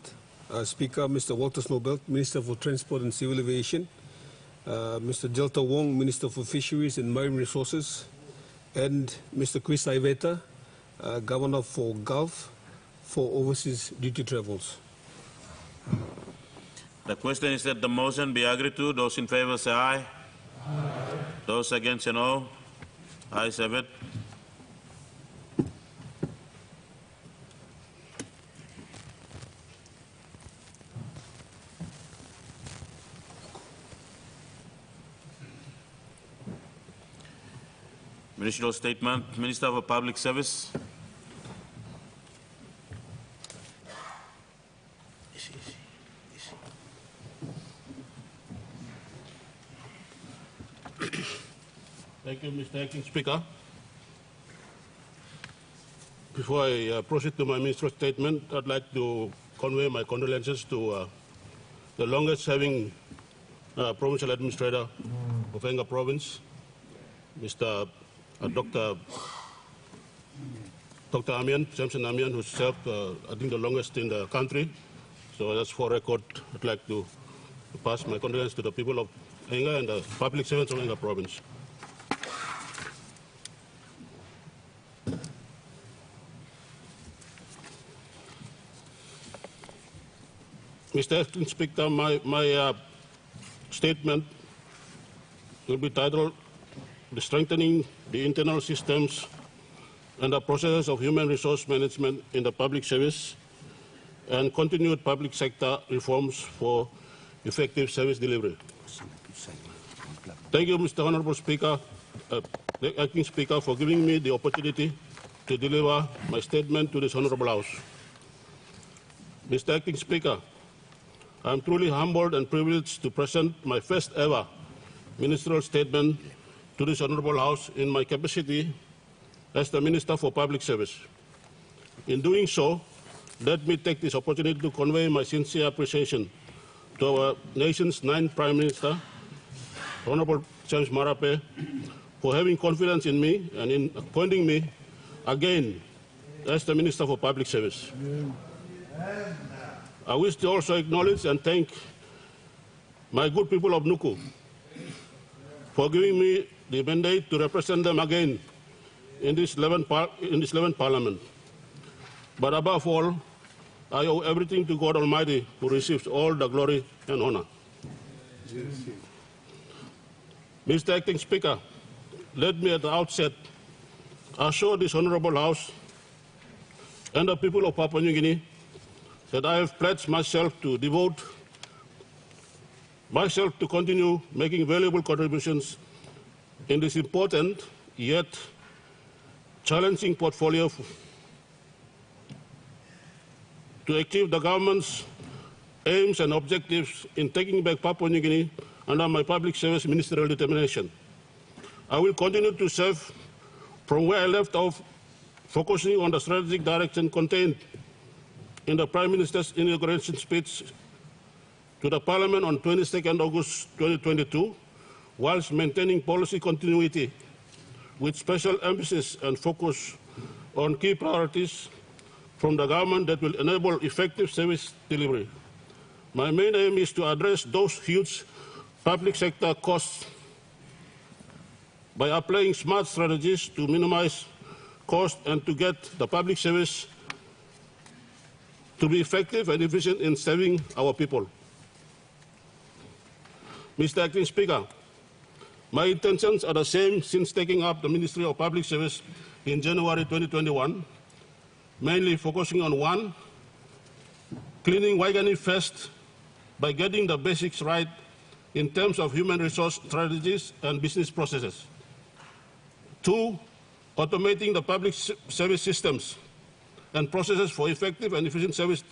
Speaker, Mr. Walter Snowbelt, Minister for Transport and Civil Aviation, Mr. Jelta Wong, Minister for Fisheries and Marine Resources, and Mr. Chris Iveta, Governor for Gulf, for overseas duty travels. The question is that the motion be agreed to. Those in favour say aye. Aye. Those against say no. Ayes have it. Ministerial statement. Minister for Public Service. Thank you, Mr. Acting Speaker. Before I proceed to my ministerial statement, I'd like to convey my condolences to the longest-serving provincial administrator of Enga Province, Mr. Dr. Amian, Samson Amian, who served, I think, the longest in the country. So that's for record. I'd like to pass my condolences to the people of Enga and the public servants of Enga Province. Mr. Acting Speaker, my statement will be titled "The Strengthening the Internal Systems and the Processes of Human Resource Management in the Public Service and Continued Public Sector Reforms for Effective Service Delivery." Thank you, Mr. Honorable Speaker, the Acting Speaker, for giving me the opportunity to deliver my statement to this Honorable House. Mr. Acting Speaker, I am truly humbled and privileged to present my first ever ministerial statement to this Honorable House in my capacity as the Minister for Public Service. In doing so, let me take this opportunity to convey my sincere appreciation to our nation's 9th Prime Minister, Honorable James Marape, for having confidence in me and in appointing me again as the Minister for Public Service. I wish to also acknowledge and thank my good people of Nuku for giving me the mandate to represent them again in this 11th Parliament. But above all, I owe everything to God Almighty, who receives all the glory and honor. Mr. Acting Speaker, let me at the outset assure this Honorable House and the people of Papua New Guinea that I have pledged myself to devote myself to continue making valuable contributions in this important yet challenging portfolio to achieve the government's aims and objectives in taking back Papua New Guinea under my public service ministerial determination. I will continue to serve from where I left off, focusing on the strategic direction contained in the Prime Minister's inauguration speech to the Parliament on 22nd August 2022, whilst maintaining policy continuity with special emphasis and focus on key priorities from the government that will enable effective service delivery. My main aim is to address those huge public sector costs by applying smart strategies to minimize cost and to get the public service to be effective and efficient in serving our people. Mr. Acting Speaker, my intentions are the same since taking up the Ministry of Public Service in January 2021, mainly focusing on 1, cleaning Waigani first by getting the basics right in terms of human resource strategies and business processes. 2, automating the public service systems and processes for effective and efficient service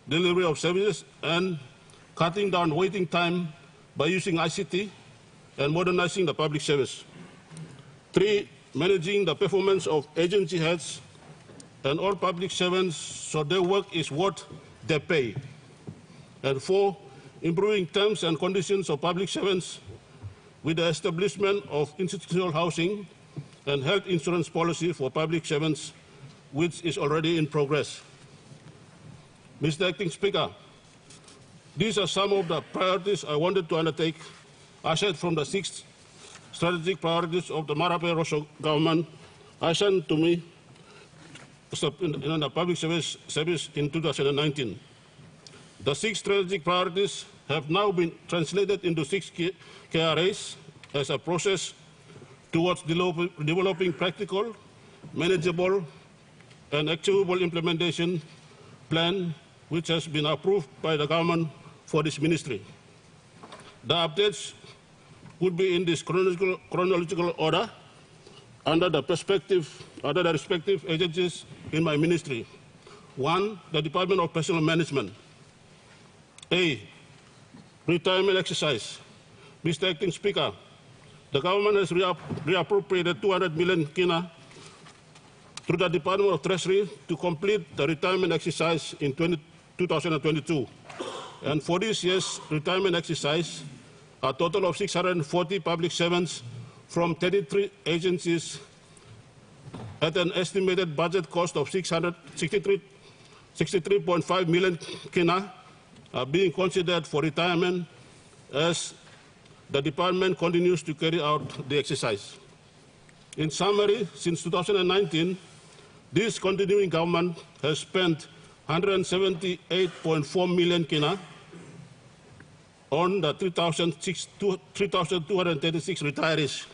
delivery of services and cutting down waiting time by using ICT and modernizing the public service. 3, managing the performance of agency heads and all public servants so their work is worth their pay. And 4, improving terms and conditions of public servants with the establishment of institutional housing and health insurance policy for public servants, which is already in progress. Mr. Acting Speaker, these are some of the priorities I wanted to undertake aside from the 6 strategic priorities of the Marape Rosso government assigned to me in the public service in 2019. The 6 strategic priorities have now been translated into 6 KRAs as a process towards developing practical, manageable, and achievable implementation plan which has been approved by the government for this ministry. The updates would be in this chronological order under the respective agencies in my ministry. 1, the Department of Personnel Management. A, retirement exercise. Mr. Acting Speaker, the government has reappropriated 200 million kina through the Department of Treasury to complete the retirement exercise in 2022. And for this year's retirement exercise, a total of 640 public servants from 33 agencies at an estimated budget cost of 63.5 million kina are being considered for retirement as the department continues to carry out the exercise. In summary, since 2019, this continuing government has spent 178.4 million kina on the 3,236 retirees.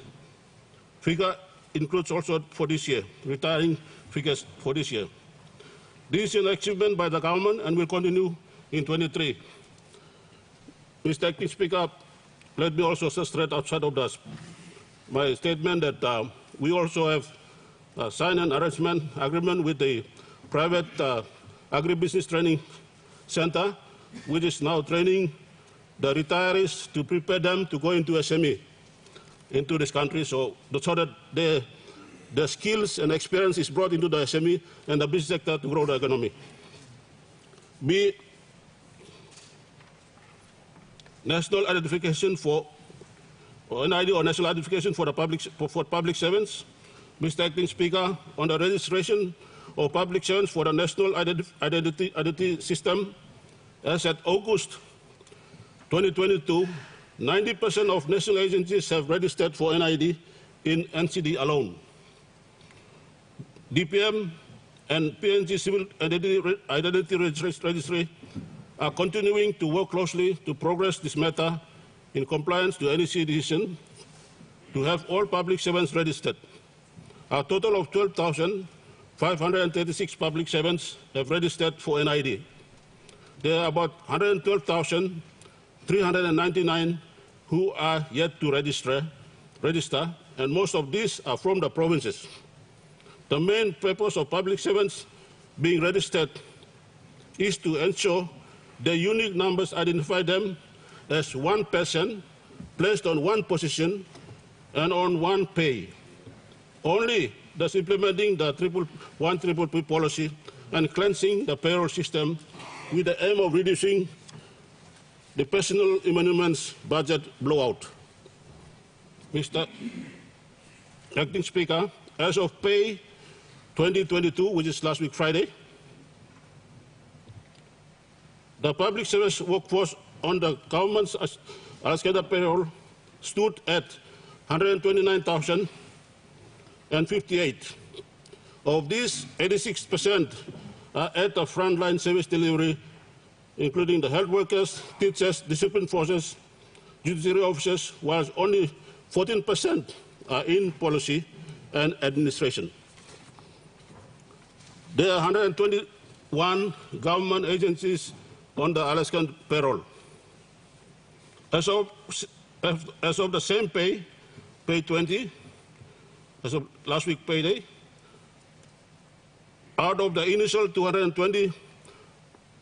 Figure includes also for this year, retiring figures for this year. This is an achievement by the government and will continue in 23. Mr. Acting Speaker, let me also say straight outside of my statement that we also have signed an arrangement agreement with the private agribusiness training center, which is now training the retirees to prepare them to go into SME into this country, so that the skills and experience is brought into the SME and the business sector to grow the economy. B, national identification for NID or national identification for the public servants. Mr. Acting Speaker, on the registration of public servants for the national identity system, as at August 2022, 90% of national agencies have registered for NID in NCD alone. DPM and PNG Civil Identity Registry are continuing to work closely to progress this matter in compliance to NEC decision to have all public servants registered. A total of 12,536 public servants have registered for NID. There are about 112,399 who are yet to register, and most of these are from the provinces. The main purpose of public servants being registered is to ensure the unique numbers identify them as one person placed on one position and on one pay. Only thus implementing the 1PPP policy and cleansing the payroll system with the aim of reducing the personal emoluments budget blowout. Mr. Acting Speaker, as of pay 2022, which is last week Friday, the public service workforce on the government's Alaska payroll stood at 129,058. Of these, 86% are at the frontline service delivery, including the health workers, teachers, discipline forces, judiciary officers, whilst only 14% are in policy and administration. There are 121 government agencies on the Alaskan payroll. As of the same pay 20, as of last week payday, out of the initial 220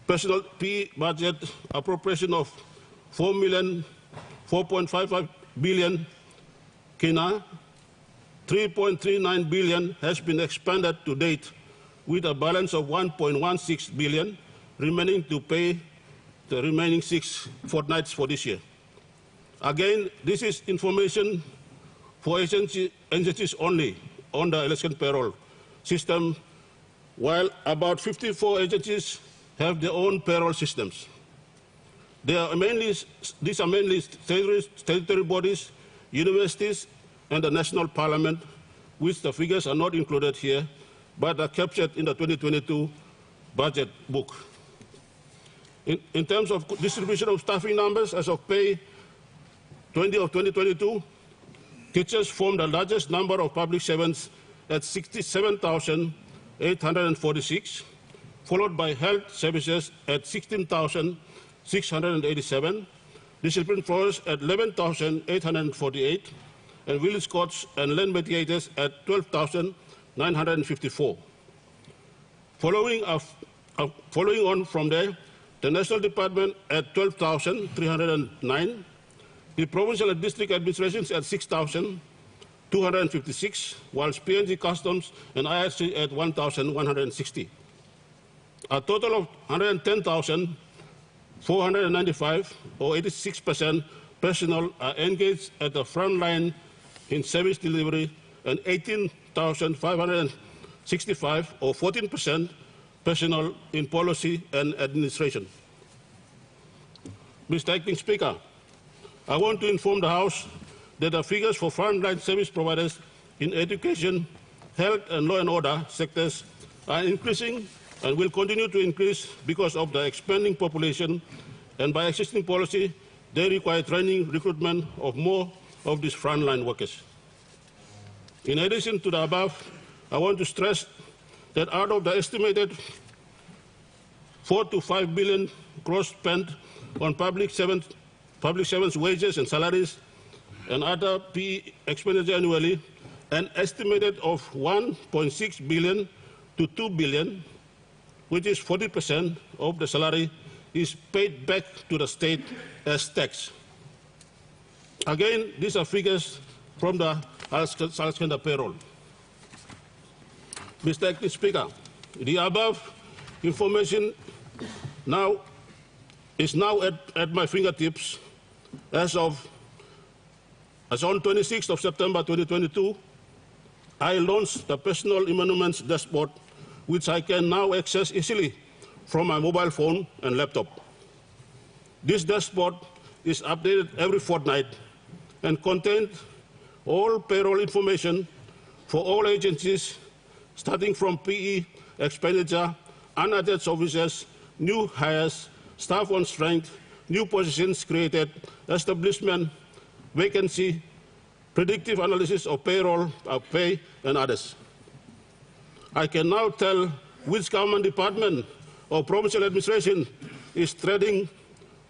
personal P budget appropriation of 4.55 billion kina, 3.39 billion has been expended to date, with a balance of 1.16 billion remaining to pay the remaining 6 fortnights for this year. Again, this is information for agencies only on the election payroll system, while about 54 agencies have their own payroll systems. These are mainly statutory bodies, universities, and the national parliament, which the figures are not included here, but are captured in the 2022 budget book. In terms of distribution of staffing numbers, as of pay 20 of 2022, teachers form the largest number of public servants at 67,846, followed by health services at 16,687, discipline force at 11,848, and village courts and land mediators at 12,954. Following on from there, the National Department at 12,309, the provincial and district administrations at 6,256, whilst PNG Customs and IRC at 1,160. A total of 495, or 86% personnel are engaged at the front line in service delivery, and 18,565, or 14% personnel in policy and administration. Mr. Acting Speaker, I want to inform the House that the figures for frontline service providers in education, health and law and order sectors are increasing and will continue to increase because of the expanding population, and by existing policy, they require training, recruitment of more of these frontline workers. In addition to the above, I want to stress that out of the estimated 4 to 5 billion gross spent on public servants' wages and salaries and other PE expenditure annually, an estimated of 1.6 billion to 2 billion, which is 40% of the salary, is paid back to the state as tax. Again, these are figures from the Alexander payroll. Mr. Acting Speaker, the above information is now at my fingertips as on 26th of September 2022, I launched the personal emoluments dashboard, which I can now access easily from my mobile phone and laptop. This dashboard is updated every fortnight and contains all payroll information for all agencies, starting from PE expenditure, unattached officers, new hires, staff on strength, new positions created, establishment, vacancy, predictive analysis of payroll, pay, and others. I can now tell which government department or provincial administration is treading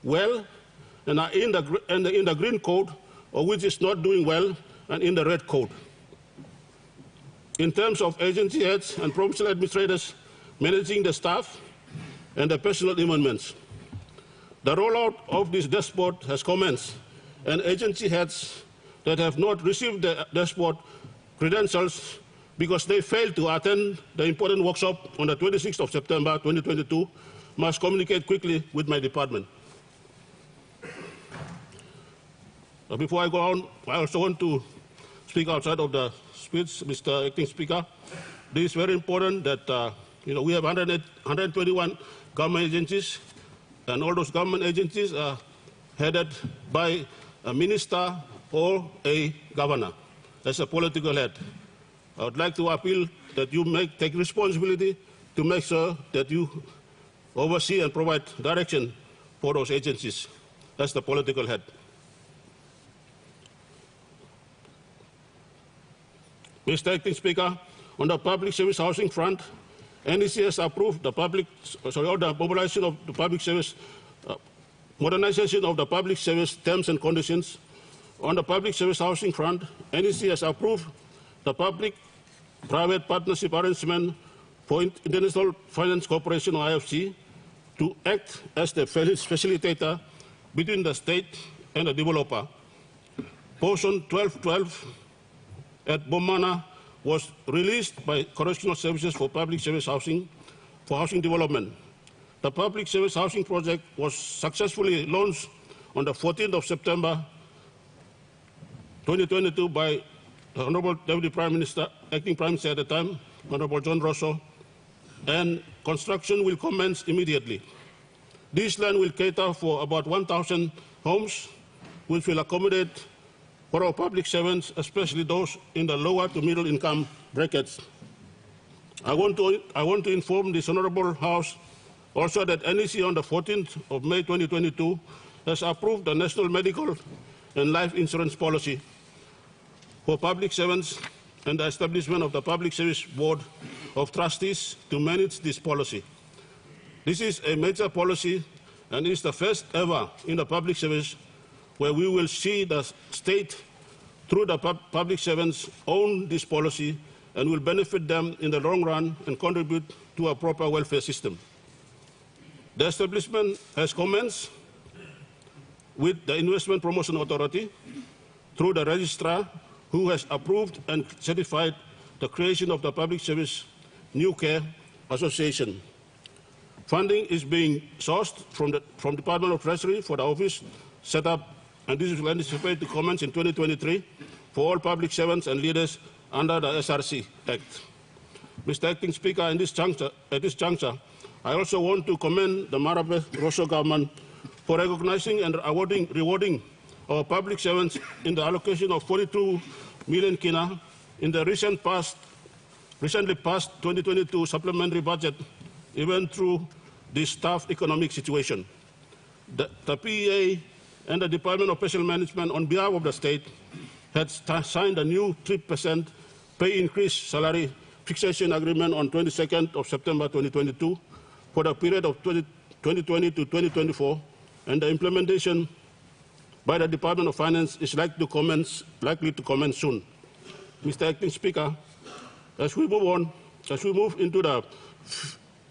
well and are in the green code, or which is not doing well and in the red code. In terms of agency heads and provincial administrators managing the staff and the personal emoluments, the rollout of this dashboard has commenced, and agency heads that have not received the dashboard credentials because they failed to attend the important workshop on the 26th of September 2022 must communicate quickly with my department. Before I go on, I also want to speak outside of the speech, Mr. Acting Speaker. This is very important that we have 121 government agencies, and all those government agencies are headed by a minister or a governor as a political head. I would like to appeal that you take responsibility to make sure that you oversee and provide direction for those agencies as the political head. Mr. Acting Speaker, on the public service housing front, NEC has approved the mobilization of the public service, modernization of the public service terms and conditions. On the public service housing front, NEC has approved the public-private partnership arrangement for International Finance Corporation, or IFC, to act as the facilitator between the state and the developer. Portion 1212 at Bomana was released by Correctional Services for Public Service Housing for housing development. The public service housing project was successfully launched on the 14th of September 2022 by the Honorable Deputy Prime Minister, Acting Prime Minister at the time, Honorable John Rosso, and construction will commence immediately. This land will cater for about 1,000 homes, which will accommodate for our public servants, especially those in the lower to middle income brackets. I want to inform this Honorable House also that NEC on the 14th of May 2022 has approved the National Medical and Life Insurance Policy for public servants and the establishment of the Public Service Board of Trustees to manage this policy. This is a major policy and is the first ever in the public service where we will see the state, through the public servants, own this policy and will benefit them in the long run and contribute to a proper welfare system. The establishment has commenced with the Investment Promotion Authority through the registrar, who has approved and certified the creation of the Public Service New Care Association. Funding is being sourced from Department of Treasury for the office set up, and this is anticipated to commence in 2023 for all public servants and leaders under the SRC Act. Mr. Acting Speaker, at this juncture, I also want to commend the Marape Rosso government for recognizing and rewarding our public servants in the allocation of 42 million kina in the recently passed 2022 supplementary budget, even through this tough economic situation. The PEA and the Department of Special Management on behalf of the state had signed a new 3% pay increase salary fixation agreement on 22nd of September 2022 for the period of 2020 to 2024, and the implementation by the Department of Finance is likely to commence soon. Mr. Acting Speaker, as we move into the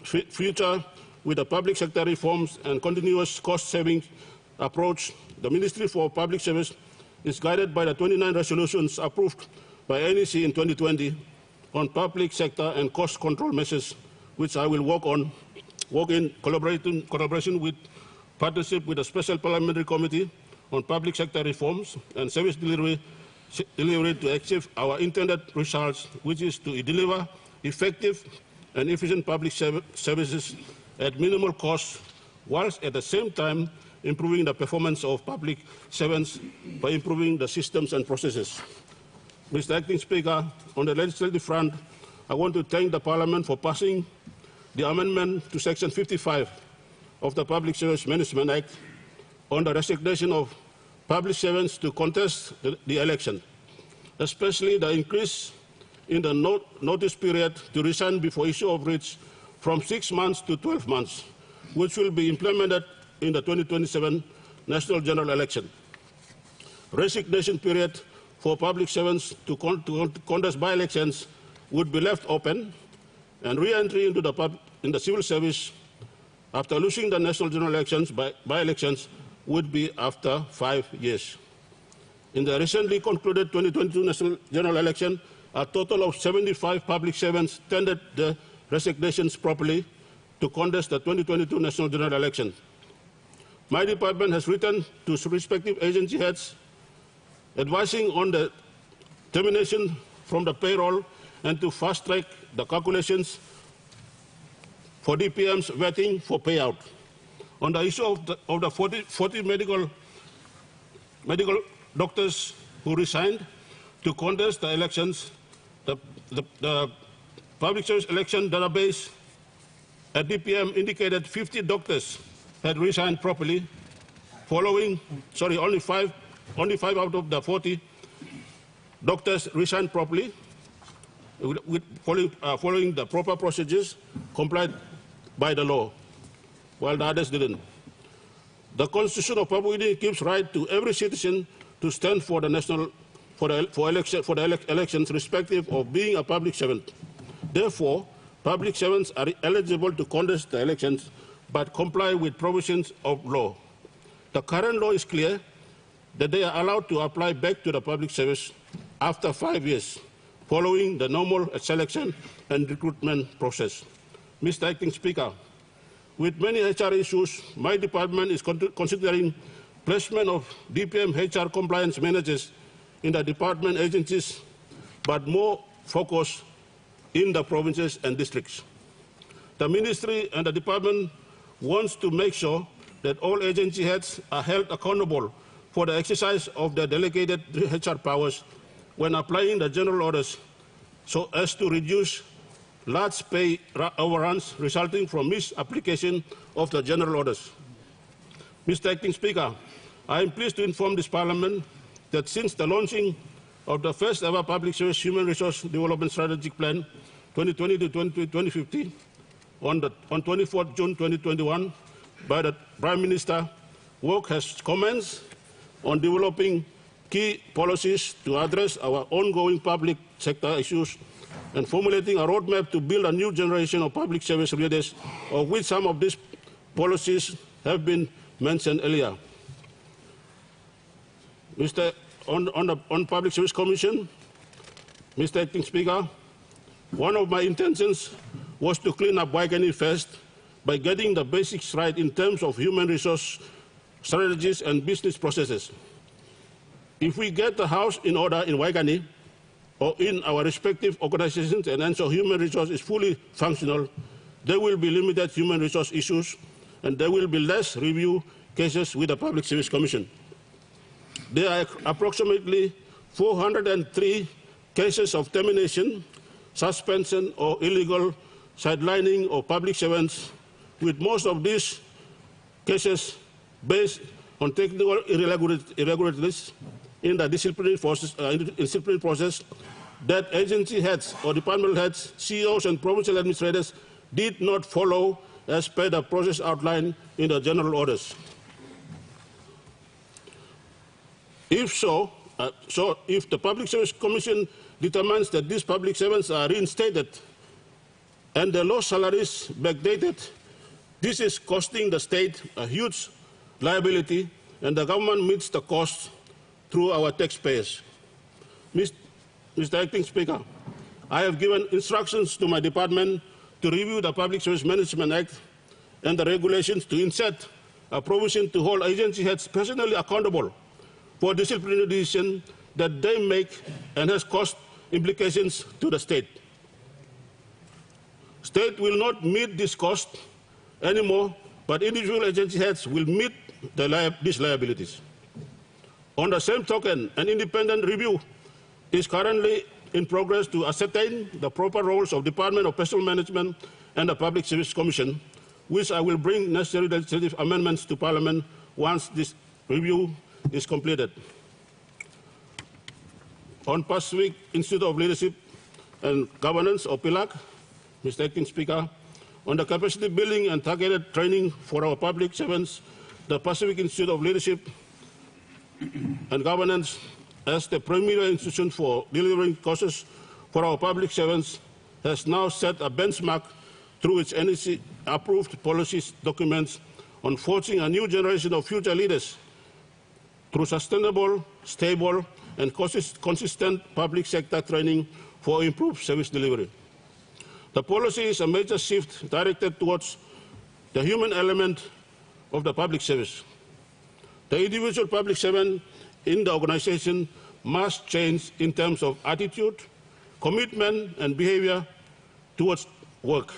future with the public sector reforms and continuous cost-saving approach, the Ministry for Public Service is guided by the 29 resolutions approved by NEC in 2020 on public sector and cost control measures, which I will work in collaboration with partnership with the Special Parliamentary Committee on Public Sector Reforms and Service Delivery to achieve our intended results, which is to deliver effective and efficient public services at minimal cost, whilst at the same time improving the performance of public servants by improving the systems and processes. Mr. Acting Speaker, on the legislative front, I want to thank the Parliament for passing the amendment to Section 55 of the Public Service Management Act on the resignation of public servants to contest the election, especially the increase in the notice period to resign before issue of writs from 6 months to 12 months, which will be implemented in the 2027 National General Election. Resignation period for public servants to contest by-elections would be left open, and re-entry into the civil service after losing the National General Elections by-elections would be after 5 years. In the recently concluded 2022 National General Election, a total of 75 public servants tendered the resignations properly to contest the 2022 National General Election. My department has written to respective agency heads advising on the termination from the payroll and to fast-track the calculations for DPM's vetting for payout. On the issue of the 40 medical doctors who resigned to contest the elections, the Public Service Election Database at DPM indicated 50 doctors had resigned properly, only five out of the 40 doctors resigned properly, following the proper procedures complied by the law, while the others didn't. The Constitution of Papua New Guinea gives right to every citizen to stand for the elections, respective of being a public servant. Therefore, public servants are eligible to contest the elections, but comply with provisions of law. The current law is clear that they are allowed to apply back to the public service after 5 years, following the normal selection and recruitment process. Mr. Acting Speaker, with many HR issues, my department is considering placement of DPM HR compliance managers in the department agencies, but more focus in the provinces and districts. The ministry and the department wants to make sure that all agency heads are held accountable for the exercise of their delegated HR powers when applying the general orders, so as to reduce large pay overruns resulting from misapplication of the general orders. Mr. Acting Speaker, I am pleased to inform this Parliament that since the launching of the first ever Public Service Human Resource Development Strategic Plan 2020 to 2050 on 24 June 2021 by the Prime Minister, work has commenced on developing key policies to address our ongoing public sector issues and formulating a roadmap to build a new generation of public service leaders, of which some of these policies have been mentioned earlier. On Public Service Commission, Mr. Acting Speaker, one of my intentions was to clean up Waikani first by getting the basics right in terms of human resource strategies and business processes. If we get the house in order in Waigani or in our respective organizations and ensure human resource is fully functional, there will be limited human resource issues and there will be less review cases with the Public Service Commission. There are approximately 403 cases of termination, suspension, or illegal sidelining of public servants, with most of these cases based on technical irregularities in the disciplinary process that agency heads or departmental heads, CEOs, and provincial administrators did not follow as per the process outlined in the general orders. If so, if the Public Service Commission determines that these public servants are reinstated and their lost salaries backdated, this is costing the state a huge liability, and the government meets the cost through our taxpayers. Mr. Acting Speaker, I have given instructions to my department to review the Public Service Management Act and the regulations to insert a provision to hold agency heads personally accountable for disciplinary decisions that they make and has cost implications to the state. State will not meet this cost anymore, but individual agency heads will meet these liabilities. On the same token, an independent review is currently in progress to ascertain the proper roles of Department of Personnel Management and the Public Service Commission, which I will bring necessary legislative amendments to Parliament once this review is completed. On Pacific Institute of Leadership and Governance, or PILAG, Mr. Acting Speaker, on the capacity building and targeted training for our public servants, the Pacific Institute of Leadership and Governance, as the premier institution for delivering courses for our public servants, has now set a benchmark through its NEC-approved policy documents on forging a new generation of future leaders through sustainable, stable, and consistent public sector training for improved service delivery. The policy is a major shift directed towards the human element of the public service. The individual public servant in the organization must change in terms of attitude, commitment, and behavior towards work.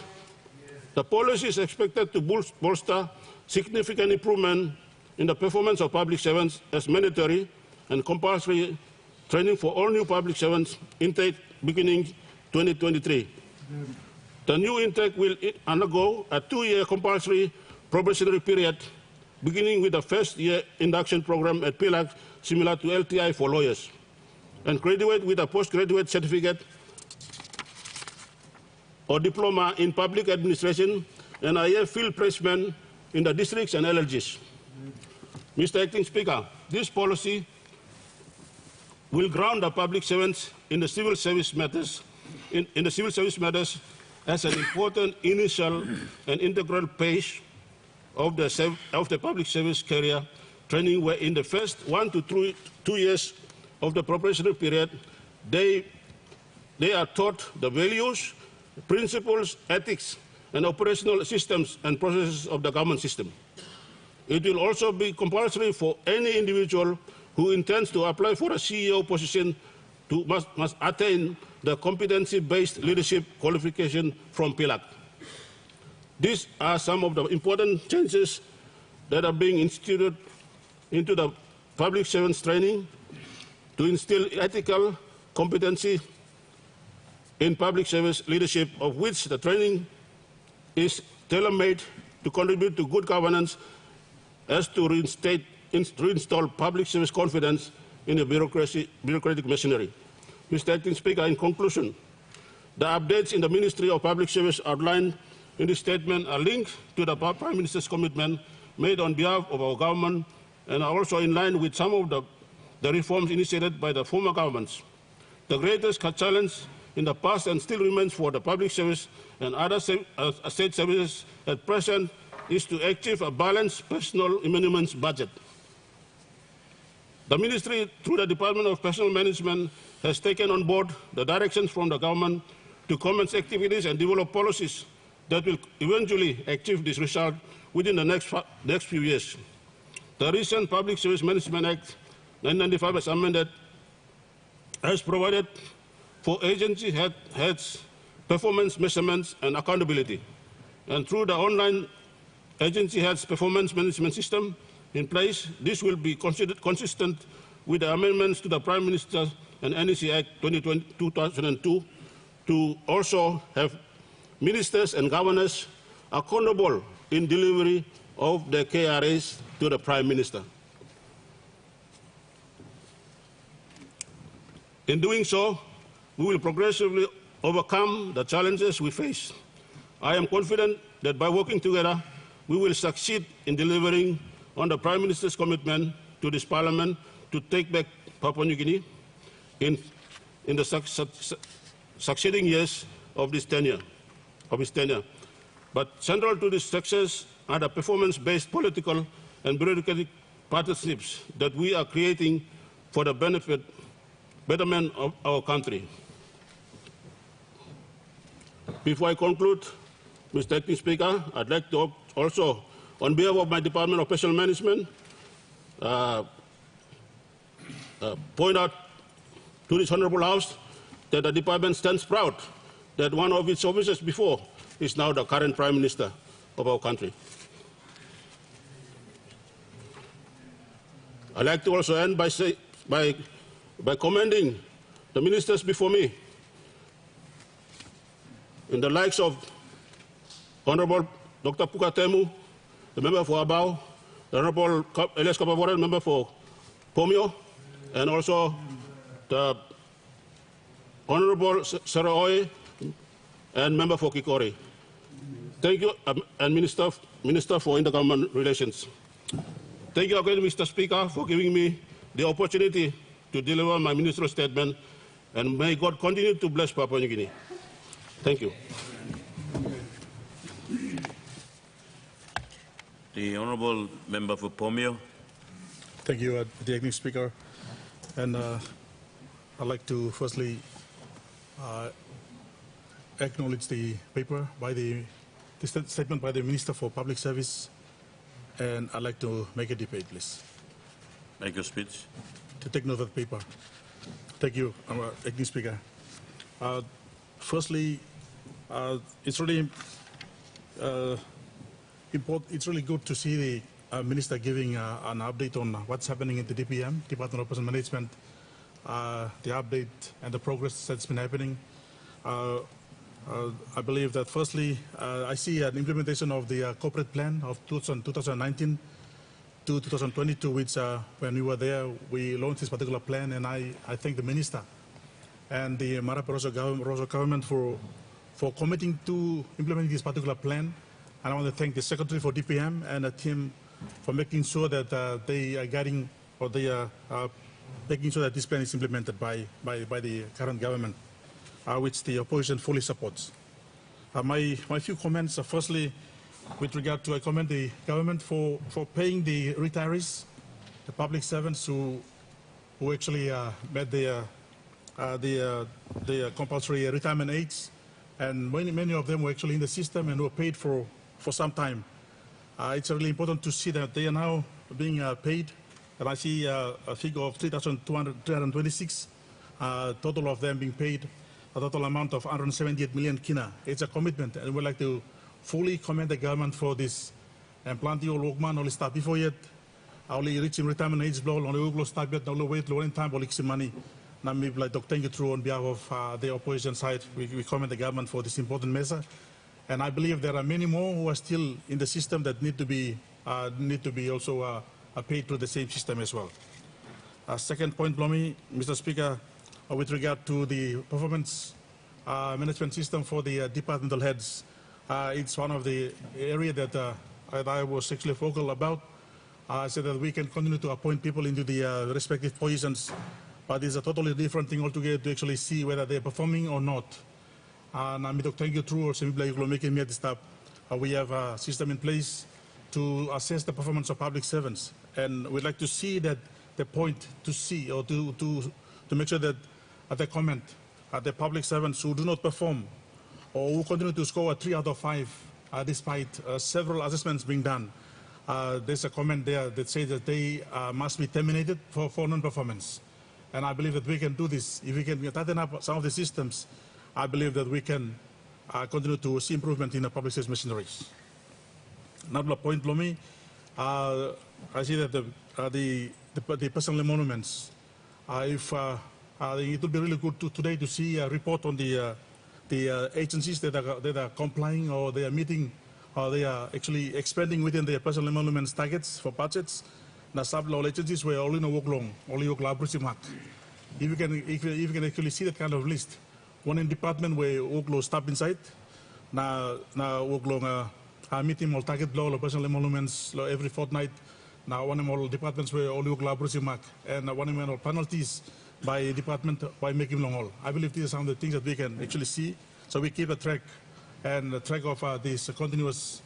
The policy is expected to bolster significant improvement in the performance of public servants as mandatory and compulsory training for all new public servants intake beginning 2023. The new intake will undergo a 2-year compulsory probationary period, beginning with the first-year induction program at PILAG, similar to LTI for lawyers, and graduate with a postgraduate certificate or diploma in public administration and a year field placement in the districts and LLGs. Mr. Acting Speaker, this policy will ground the public servants in the civil service matters, as an important initial and integral phase of the public service career training, where in the first 1 to 2 years of the probationary period, they are taught the values, principles, ethics, and operational systems and processes of the government system. It will also be compulsory for any individual who intends to apply for a CEO position to must attain the competency-based leadership qualification from PILAG. These are some of the important changes that are being instituted into the public servants training to instill ethical competency in public service leadership, of which the training is tailor-made to contribute to good governance as to reinstall public service confidence in the bureaucratic machinery. Mr. Acting Speaker, in conclusion, the updates in the Ministry of Public Service outlined in this statement are linked to the Prime Minister's commitment made on behalf of our government and are also in line with some of the reforms initiated by the former governments. The greatest challenge in the past and still remains for the public service and other state services at present is to achieve a balanced personal emoluments budget. The Ministry, through the Department of Personnel Management, has taken on board the directions from the government to commence activities and develop policies that will eventually achieve this result within the next few years. The recent Public Service Management Act 1995 as amended has provided for agency heads performance measurements and accountability. And through the online agency heads performance management system in place, this will be considered consistent with the amendments to the Prime Minister and NEC Act 2002 to also have ministers and governors accountable in delivery of the KRAs to the Prime Minister. In doing so, we will progressively overcome the challenges we face. I am confident that by working together, we will succeed in delivering on the Prime Minister's commitment to this Parliament to take back Papua New Guinea in the succeeding years of his tenure. But central to this success are the performance-based political and bureaucratic partnerships that we are creating for the betterment of our country. Before I conclude, Mr. Acting Speaker, I'd like to also, on behalf of my Department of Personnel Management, point out to this Honourable House that the Department stands proud that one of its officers before is now the current Prime Minister of our country. I'd like to also end by commending the ministers before me, in the likes of Honourable Dr. Pukatemu, the member for Abau, the Honourable Elias Kapavoran, member for Pomio, and also the Honourable Saraoi, and member for Kikori. Thank you, and Minister for Intergovernmental Relations. Thank you again, Mr. Speaker, for giving me the opportunity to deliver my ministerial statement, and may God continue to bless Papua New Guinea. Thank you. The Honourable Member for Pomio. Thank you, the Acting Speaker. And I'd like to firstly acknowledge the paper by the statement by the Minister for Public Service, and I'd like to make a debate, please. Make your speech. To take note of the paper. Thank you, Acting Speaker. Firstly, it's really important. It's really good to see the Minister giving an update on what's happening in the DPM, Department of Personnel Management, the update and the progress that's been happening. I believe that firstly, I see an implementation of the corporate plan of 2019 to 2022, which when we were there, we launched this particular plan, and I thank the Minister and the Marape Rosa government for committing to implementing this particular plan. And I want to thank the Secretary for DPM and the team for making sure that they are guiding, or they are making sure that this plan is implemented by the current government, which the opposition fully supports. My few comments are firstly, with regard to, I commend the government for paying the retirees, the public servants who actually met their compulsory retirement age, and many of them were actually in the system and were paid for some time. It's really important to see that they are now being paid, and I see a figure of 3,226, total of them being paid, a total amount of 178 million kina. It's a commitment, and we'd like to fully commend the government for this. And plenty of Lokman only start before yet, only reaching retirement age blow, only Uglo start yet, only wait, low in time, only money. Now, maybe like Dr. Thank you through on behalf of the opposition side, we commend the government for this important measure. And I believe there are many more who are still in the system that need to be also paid through the same system as well. Second point, Blomi, Mr. Speaker, with regard to the performance management system for the departmental heads, it's one of the area that I was actually vocal about, so that we can continue to appoint people into the respective positions, but it's a totally different thing altogether to actually see whether they're performing or not. And I'm thank you through, or simply making me at the step. We have a system in place to assess the performance of public servants, and we'd like to see that the point to see, or to make sure that they comment the public servants who do not perform or who continue to score a 3 out of 5 despite several assessments being done. There's a comment there that says that they must be terminated for non-performance. And I believe that we can do this. If we can tighten up some of the systems, I believe that we can continue to see improvement in the public service machineries. Another point, Lomi, I see that the personal emoluments, it would be really good today to see a report on the agencies that are complying or they are meeting or they are actually expanding within their personal emoluments targets for budgets. Now, some law agencies were only no work long, only work laboratory mark. If you can actually see that kind of list, one in department where work law stop inside, now work long meeting all target law personal emoluments every fortnight. Now one of all departments where only work laboratory mark and one of all penalties by department by making long haul. I believe these are some of the things that we can actually see. So we keep a track and a track of this continuous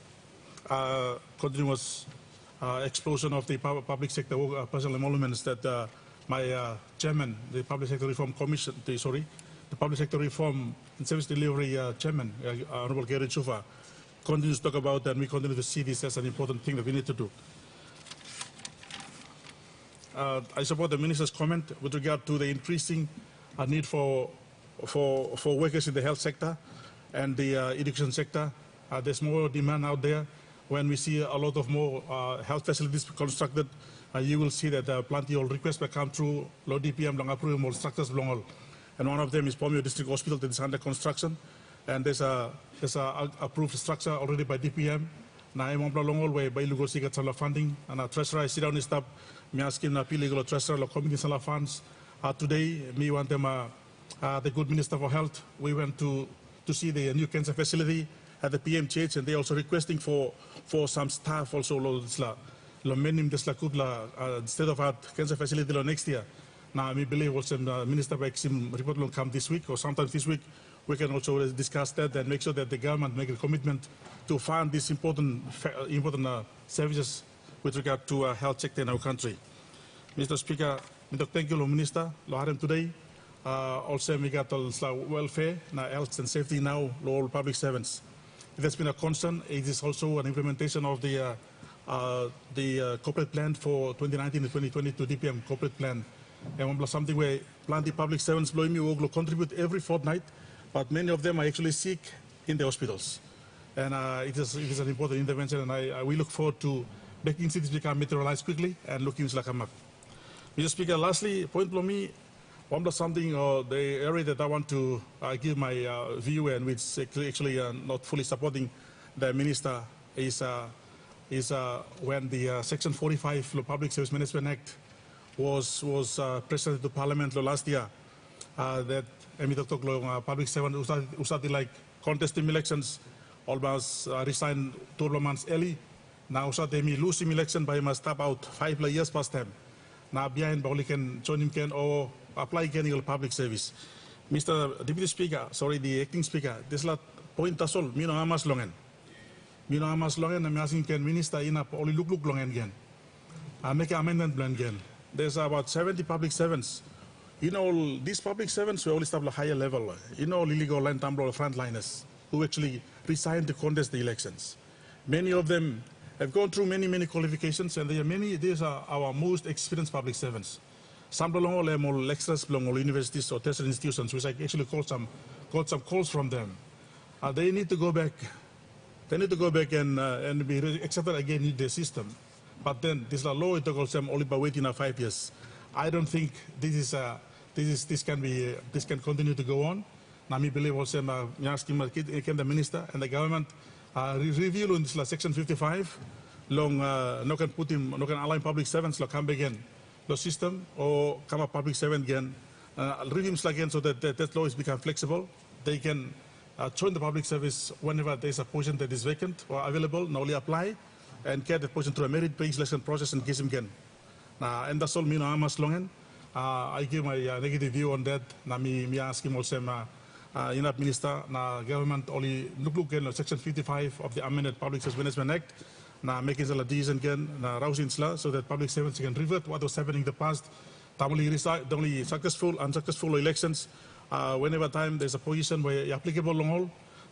explosion of the public sector personal emoluments that my chairman, the Public Sector Reform Commission, the Public Sector Reform and Service Delivery chairman, Honorable Gary Chufa, continues to talk about, and we continue to see this as an important thing that we need to do. I support the minister's comment with regard to the increasing need for workers in the health sector and the education sector. There's more demand out there. When we see a lot of more health facilities constructed, you will see that plenty of requests will come through low DPM, long approval, more structures, long all. And one of them is Pomio District Hospital that is under construction. And there's a approved structure already by DPM. Now I'm on long all way by legal secret funding. And our treasurer, I sit down and stop, me asking appeal legal treasurer, the community sala funds. Today, me want them, the good Minister for Health, we went to see the new cancer facility at the PMCH, and they're also requesting for some staff also state-of-art cancer facility next year. Now, I believe also Minister Baxim report will come this week or sometimes this week. We can also discuss that and make sure that the government make a commitment to fund these important services with regard to health sector in our country. Mr. Speaker, thank you, Minister. Today, also we got welfare, health and safety now, all public servants. It has been a concern. It is also an implementation of the corporate plan for 2019 to 2022 DPM corporate plan. And something where plenty public servants will contribute every fortnight, but many of them are actually sick in the hospitals. And it is an important intervention, and we look forward to making cities become materialized quickly and looking like a map. Mr. Speaker, lastly, point for me, something the area that I want to give my view and which actually not fully supporting the minister is when the Section 45 Public Service Management Act was presented to Parliament last year. That public servant who started like contesting elections almost resigned 12 months early. Now started losing election by must stop out 5 years past time. Now behind Bauli can join him can or apply again public service. Mr. Deputy Speaker, sorry, the acting speaker, this is point as all, me no amas longen. Me no amas longen, I'm asking can minister in up only look longen again. I make an amendment plan again. There's about 70 public servants. You know, these public servants will only start at a higher level. You know, illegal land tumble frontliners who actually resigned to contest the elections. Many of them have gone through many qualifications, and these are our most experienced public servants. Some belong all lecturers, belong all universities or tertiary institutions, which I actually got some calls from them. They need to go back. They need to go back and be accepted again in the system. But then this law it calls them only by waiting 5 years. I don't think this can continue to go on. Now, I believe also can the minister and the government review on this Section 55. Long no can put him, no can align public servants like come again the system or come a public servant again. Review again so that law is become flexible. They can join the public service whenever there is a position that is vacant or available, not only apply and get the position through a merit-based selection process and give him again. And that's all me no amas longen. I give my negative view on that. Na me ask him also enough minister na government only look again Section 55 of the amended Public Service Management Act. Na making the decision again na rousing so that public servants can revert what was happening in the past. Only successful, unsuccessful elections. Whenever time there's a position where applicable long all,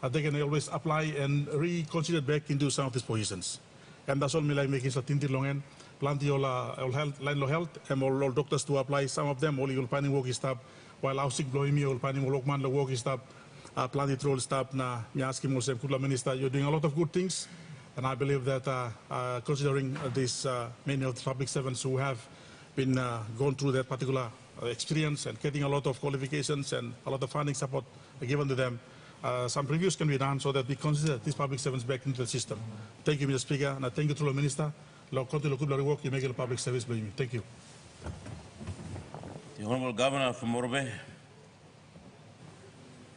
they can always apply and reconsider back into some of these positions. And that's all me like making sa tinti longen, plenty all health, line health, and all doctors to apply. Some of them only will finding work staff, while our sick blowing me all finding workman the work staff, plenty troll staff na me asking myself, Kula Minister, you're doing a lot of good things. And I believe that considering this many of the public servants who have been gone through that particular experience and getting a lot of qualifications and a lot of funding support given to them, some reviews can be done so that we consider these public servants back into the system. Thank you, Mr. Speaker, and I thank you to the Minister. Continue to work you make the public service by me. Thank you. The Honourable Governor from Morobe.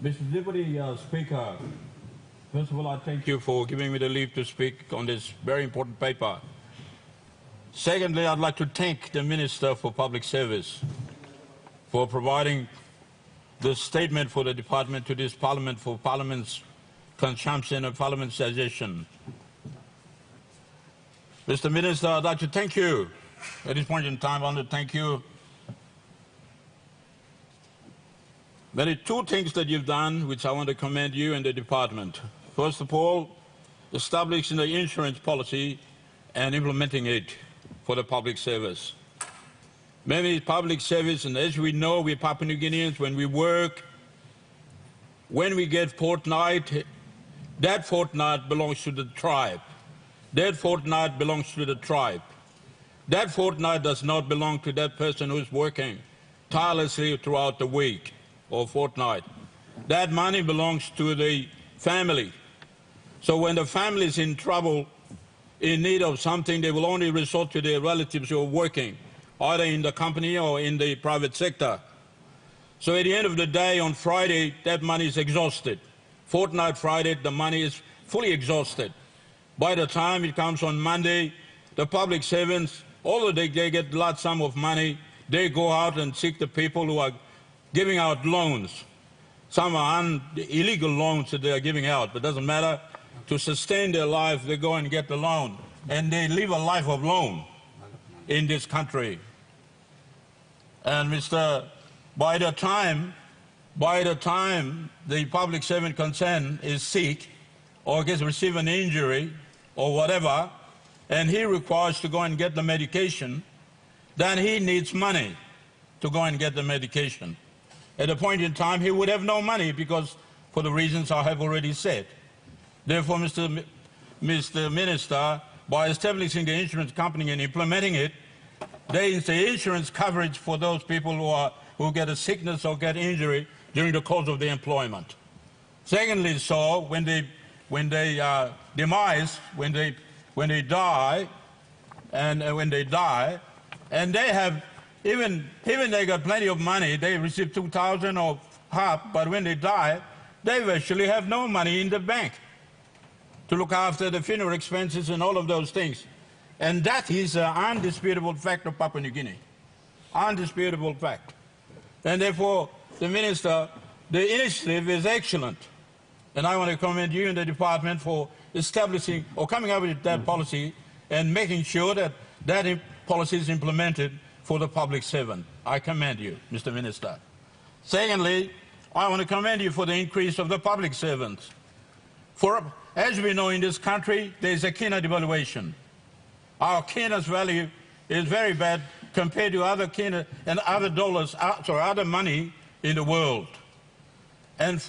Mr. Deputy Speaker, first of all, I thank you for giving me the leave to speak on this very important paper. Secondly, I'd like to thank the Minister for Public Service for providing the statement for the Department to this Parliament for Parliament's consumption and Parliament's suggestion. Mr. Minister, I'd like to thank you. At this point in time, I want to thank you. There are two things that you've done which I want to commend you and the department. First of all, establishing the insurance policy and implementing it for the public service. Many public service, and as we know, we Papua New Guineans, when we work, when we get fortnight, that fortnight belongs to the tribe. That fortnight belongs to the tribe. That fortnight does not belong to that person who's working tirelessly throughout the week or fortnight. That money belongs to the family. So when the family is in trouble, in need of something, they will only resort to their relatives who are working, either in the company or in the private sector. So at the end of the day, on Friday, that money is exhausted. Fortnight Friday, the money is fully exhausted. By the time it comes on Monday, the public servants, although they get a large sum of money, they go out and seek the people who are giving out loans. Some are illegal loans that they are giving out, but it doesn't matter. To sustain their life, they go and get the loan. And they live a life of loan in this country. And by the time the public servant concerned is sick or receive an injury or whatever, and he requires to go and get the medication, then he needs money to go and get the medication. At a point in time, he would have no money because, for the reasons I have already said. Therefore, Mr. Minister, by establishing the insurance company and implementing it, there is the insurance coverage for those people who get a sickness or get injury during the course of their employment. Secondly, so when they die, and they have even they got plenty of money, they receive 2,000 or half, but when they die, they virtually have no money in the bank to look after the funeral expenses and all of those things. And that is an undisputable fact of Papua New Guinea. Undisputable fact. And therefore, the Minister, the initiative is excellent. And I want to commend you and the department for establishing or coming up with that policy and making sure that that policy is implemented for the public servant. I commend you, Mr. Minister. Secondly, I want to commend you for the increase of the public servants. As we know in this country, there is a kina devaluation. Our kina's value is very bad compared to other kina and other dollars, other money in the world. And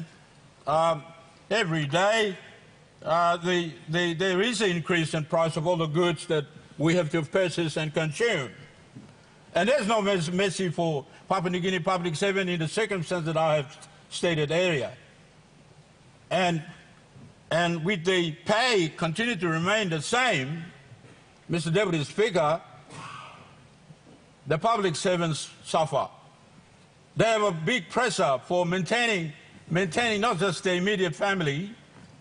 every day, there is an increase in price of all the goods that we have to purchase and consume. And there's no mercy for Papua New Guinea public servant in the circumstance that I have stated earlier. And with the pay continue to remain the same, Mr. Deputy Speaker, the public servants suffer. They have a big pressure for maintaining not just the immediate family,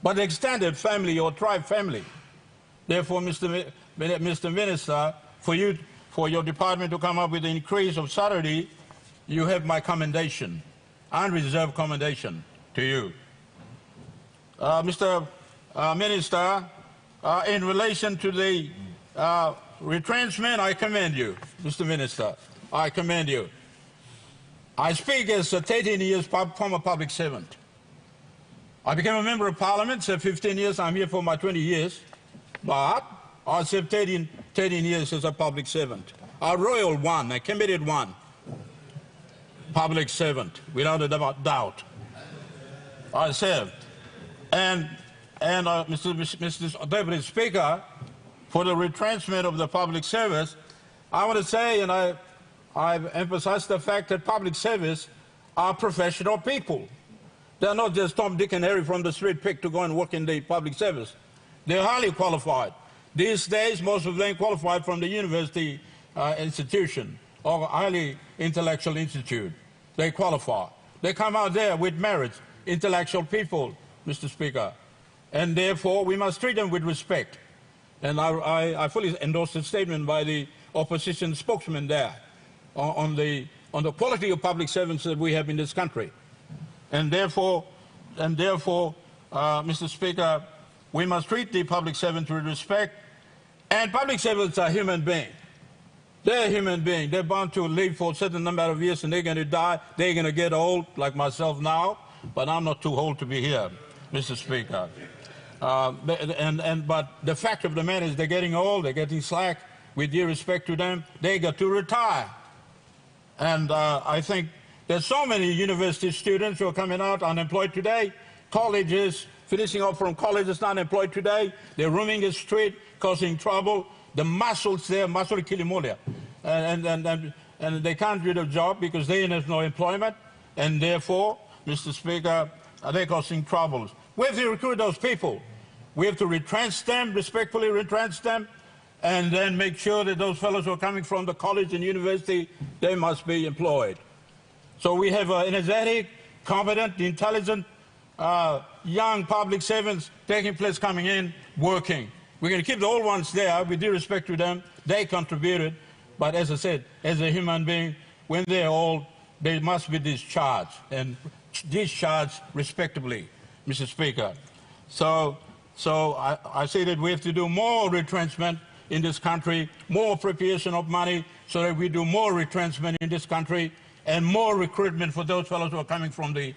but the extended family or tribe family. Therefore, Mr. Minister, for your department to come up with an increase of salary, you have my commendation, unreserved commendation to you. Mr. Minister, in relation to the retrenchment, I commend you, Mr. Minister. I commend you. I speak as a 13 years former public servant. I became a member of parliament, so 15 years, I'm here for my 20 years, but I served 13 years as a public servant. A royal one, a committed one, public servant, without a doubt. I served. And Mr. Deputy Speaker, for the retrenchment of the public service, I want to say, and I've emphasized the fact that public service are professional people. They're not just Tom, Dick, and Harry from the street picked to go and work in the public service. They're highly qualified. These days, most of them qualified from the university institution or highly intellectual institute. They qualify. They come out there with merits, intellectual people, Mr. Speaker. And therefore, we must treat them with respect. And I fully endorse the statement by the opposition spokesman there on the quality of public servants that we have in this country. And therefore, Mr. Speaker, we must treat the public servants with respect. And public servants are human beings. They're human beings. They're bound to live for a certain number of years and they're going to die. They're going to get old, like myself now, but I'm not too old to be here, Mr. Speaker. But the fact of the matter is they're getting old, they're getting slack. With due respect to them, they got to retire. And I think there's so many university students who are coming out unemployed today, colleges, finishing up from colleges unemployed today. They're roaming the street, causing trouble. The muscles there, muscle kilimolia. And they can't get a job because they have no employment. And therefore, Mr. Speaker, they're causing troubles. We have to recruit those people. We have to retrench them, respectfully retrench them, and then make sure that those fellows who are coming from the college and university, they must be employed. So we have energetic, competent, intelligent, young public servants taking place, coming in, working. We're going to keep the old ones there with due respect to them. They contributed. But as I said, as a human being, when they're old, they must be discharged, and discharged respectably, Mr. Speaker. So I say that we have to do more retrenchment in this country, more appropriation of money so that we do more retrenchment in this country and more recruitment for those fellows who are coming from the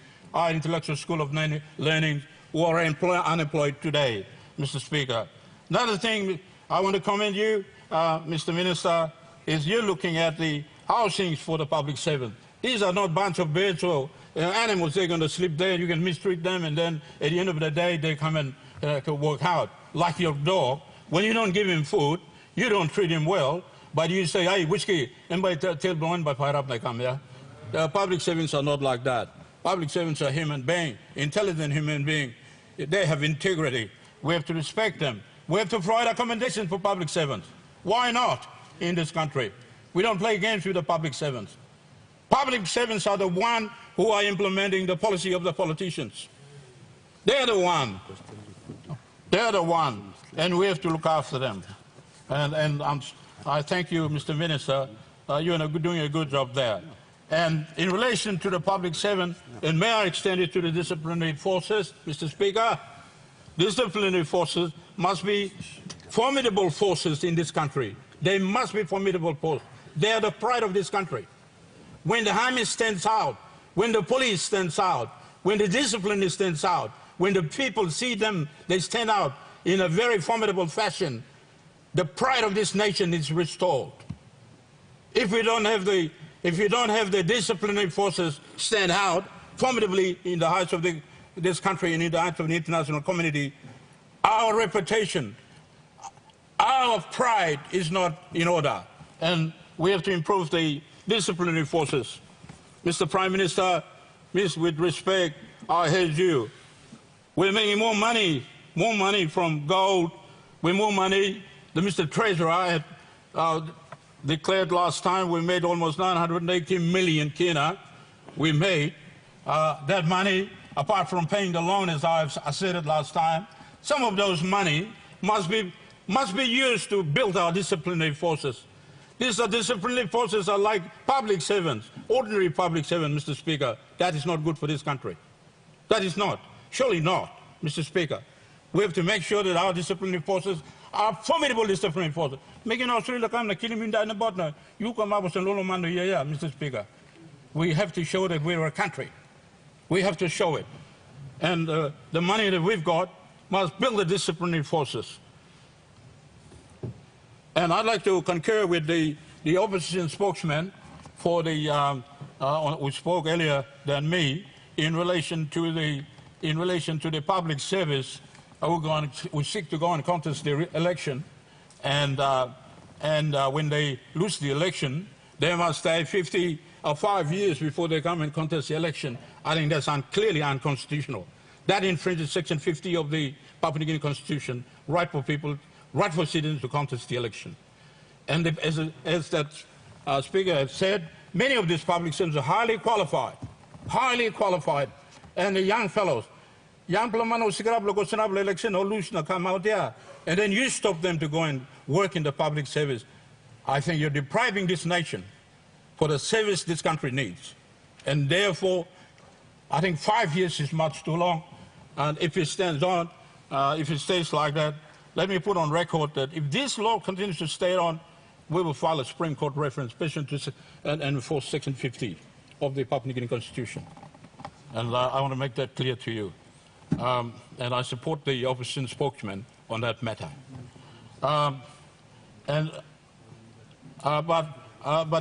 intellectual school of learning who are unemployed today, Mr. Speaker. Another thing I want to commend you, Mr. Minister, is you're looking at the housings for the public servant. These are not a bunch of birds or animals. They're going to sleep there, you can mistreat them, and then at the end of the day, they come and work out. Like your dog, when you don't give him food, you don't treat him well, but you say, hey, whiskey, and by tell blowing by fire up they come here. Public servants are not like that. Public servants are human beings, intelligent human beings. They have integrity. We have to respect them. We have to provide accommodations for public servants. Why not in this country? We don't play games with the public servants. Public servants are the ones who are implementing the policy of the politicians. They're the one. They're the one, and we have to look after them. And I thank you, Mr. Minister. You're doing a good job there. And in relation to the public servant, and may I extend it to the disciplinary forces, Mr. Speaker, disciplinary forces must be formidable forces in this country. They must be formidable forces. They are the pride of this country. When the army stands out, when the police stands out, when the discipline stands out, when the people see them, they stand out in a very formidable fashion, the pride of this nation is restored. If we don't have the disciplinary forces stand out formidably in the eyes of this country and in the eyes of the international community, our reputation, our pride is not in order. And we have to improve the disciplinary forces. Mr. Prime Minister, with respect, I heard you. We're making more money from gold, with more money. The Mr. Treasurer had declared last time we made almost 980 million kina. We made that money, apart from paying the loan, as I said it last time. Some of those money must be used to build our disciplinary forces. These are disciplinary forces are like public servants, ordinary public servants, Mr. Speaker. That is not good for this country. That is not. Surely not, Mr. Speaker. We have to make sure that our disciplinary forces are formidable disciplinary forces. Making Australia come to kill him in the bottom. You come up with a little man here, Mr. Speaker. We have to show that we're a country. We have to show it. and the money that we've got must build the disciplinary forces. And I'd like to concur with the opposition spokesman for the who spoke earlier than me in relation to the public service who seek to go and contest the election, and when they lose the election, they must stay 50 or 5 years before they come and contest the election. I think that's clearly unconstitutional. That infringes Section 50 of the Papua New Guinea Constitution, right for citizens to contest the election. And as that speaker has said, many of these public servants are highly qualified, and the young fellows. Young people go election or lose come out there, and then you stop them to go and work in the public service. I think you're depriving this nation for the service this country needs. And therefore, I think 5 years is much too long. And if it stands on, if it stays like that, let me put on record that if this law continues to stay on, we will file a Supreme Court reference petition and enforce Section 50 of the Papua New Guinea Constitution. And I want to make that clear to you. And I support the opposition spokesman on that matter. But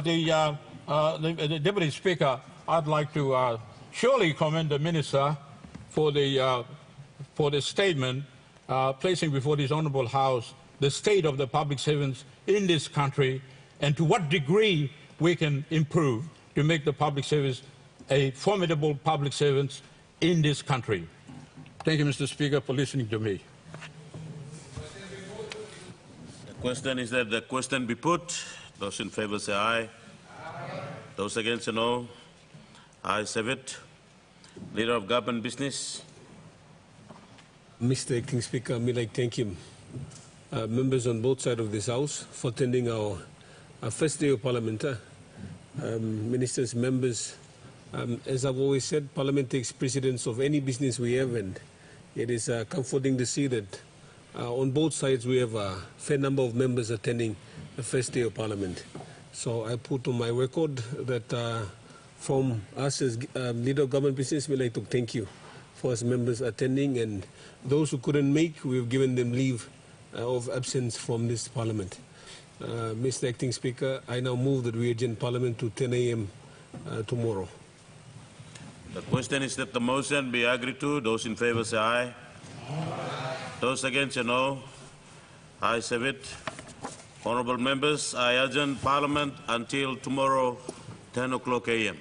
the Deputy Speaker, I'd like to surely commend the Minister for the statement placing before this Honourable House the state of the public servants in this country and to what degree we can improve to make the public service a formidable public servants in this country. Thank you, Mr. Speaker, for listening to me. The question is that the question be put. Those in favour say aye. Those against say no. Ayes have it. Leader of Government Business. Mr. Acting Speaker, may I thank him. Members on both sides of this House for attending our first day of Parliament. Ministers, members, as I've always said, Parliament takes precedence of any business we have, and it is comforting to see that on both sides we have a fair number of members attending the first day of Parliament. So I put on my record that from us as Leader of Government Business, we'd like to thank you for us members attending, and those who couldn't make, we've given them leave of absence from this Parliament. Mr. Acting Speaker, I now move that we adjourn Parliament to 10 a.m. Tomorrow. The question is that the motion be agreed to. Those in favour say aye. Aye. Those against say no. Ayes have it. Honourable members, I adjourn Parliament until tomorrow, 10 o'clock a.m.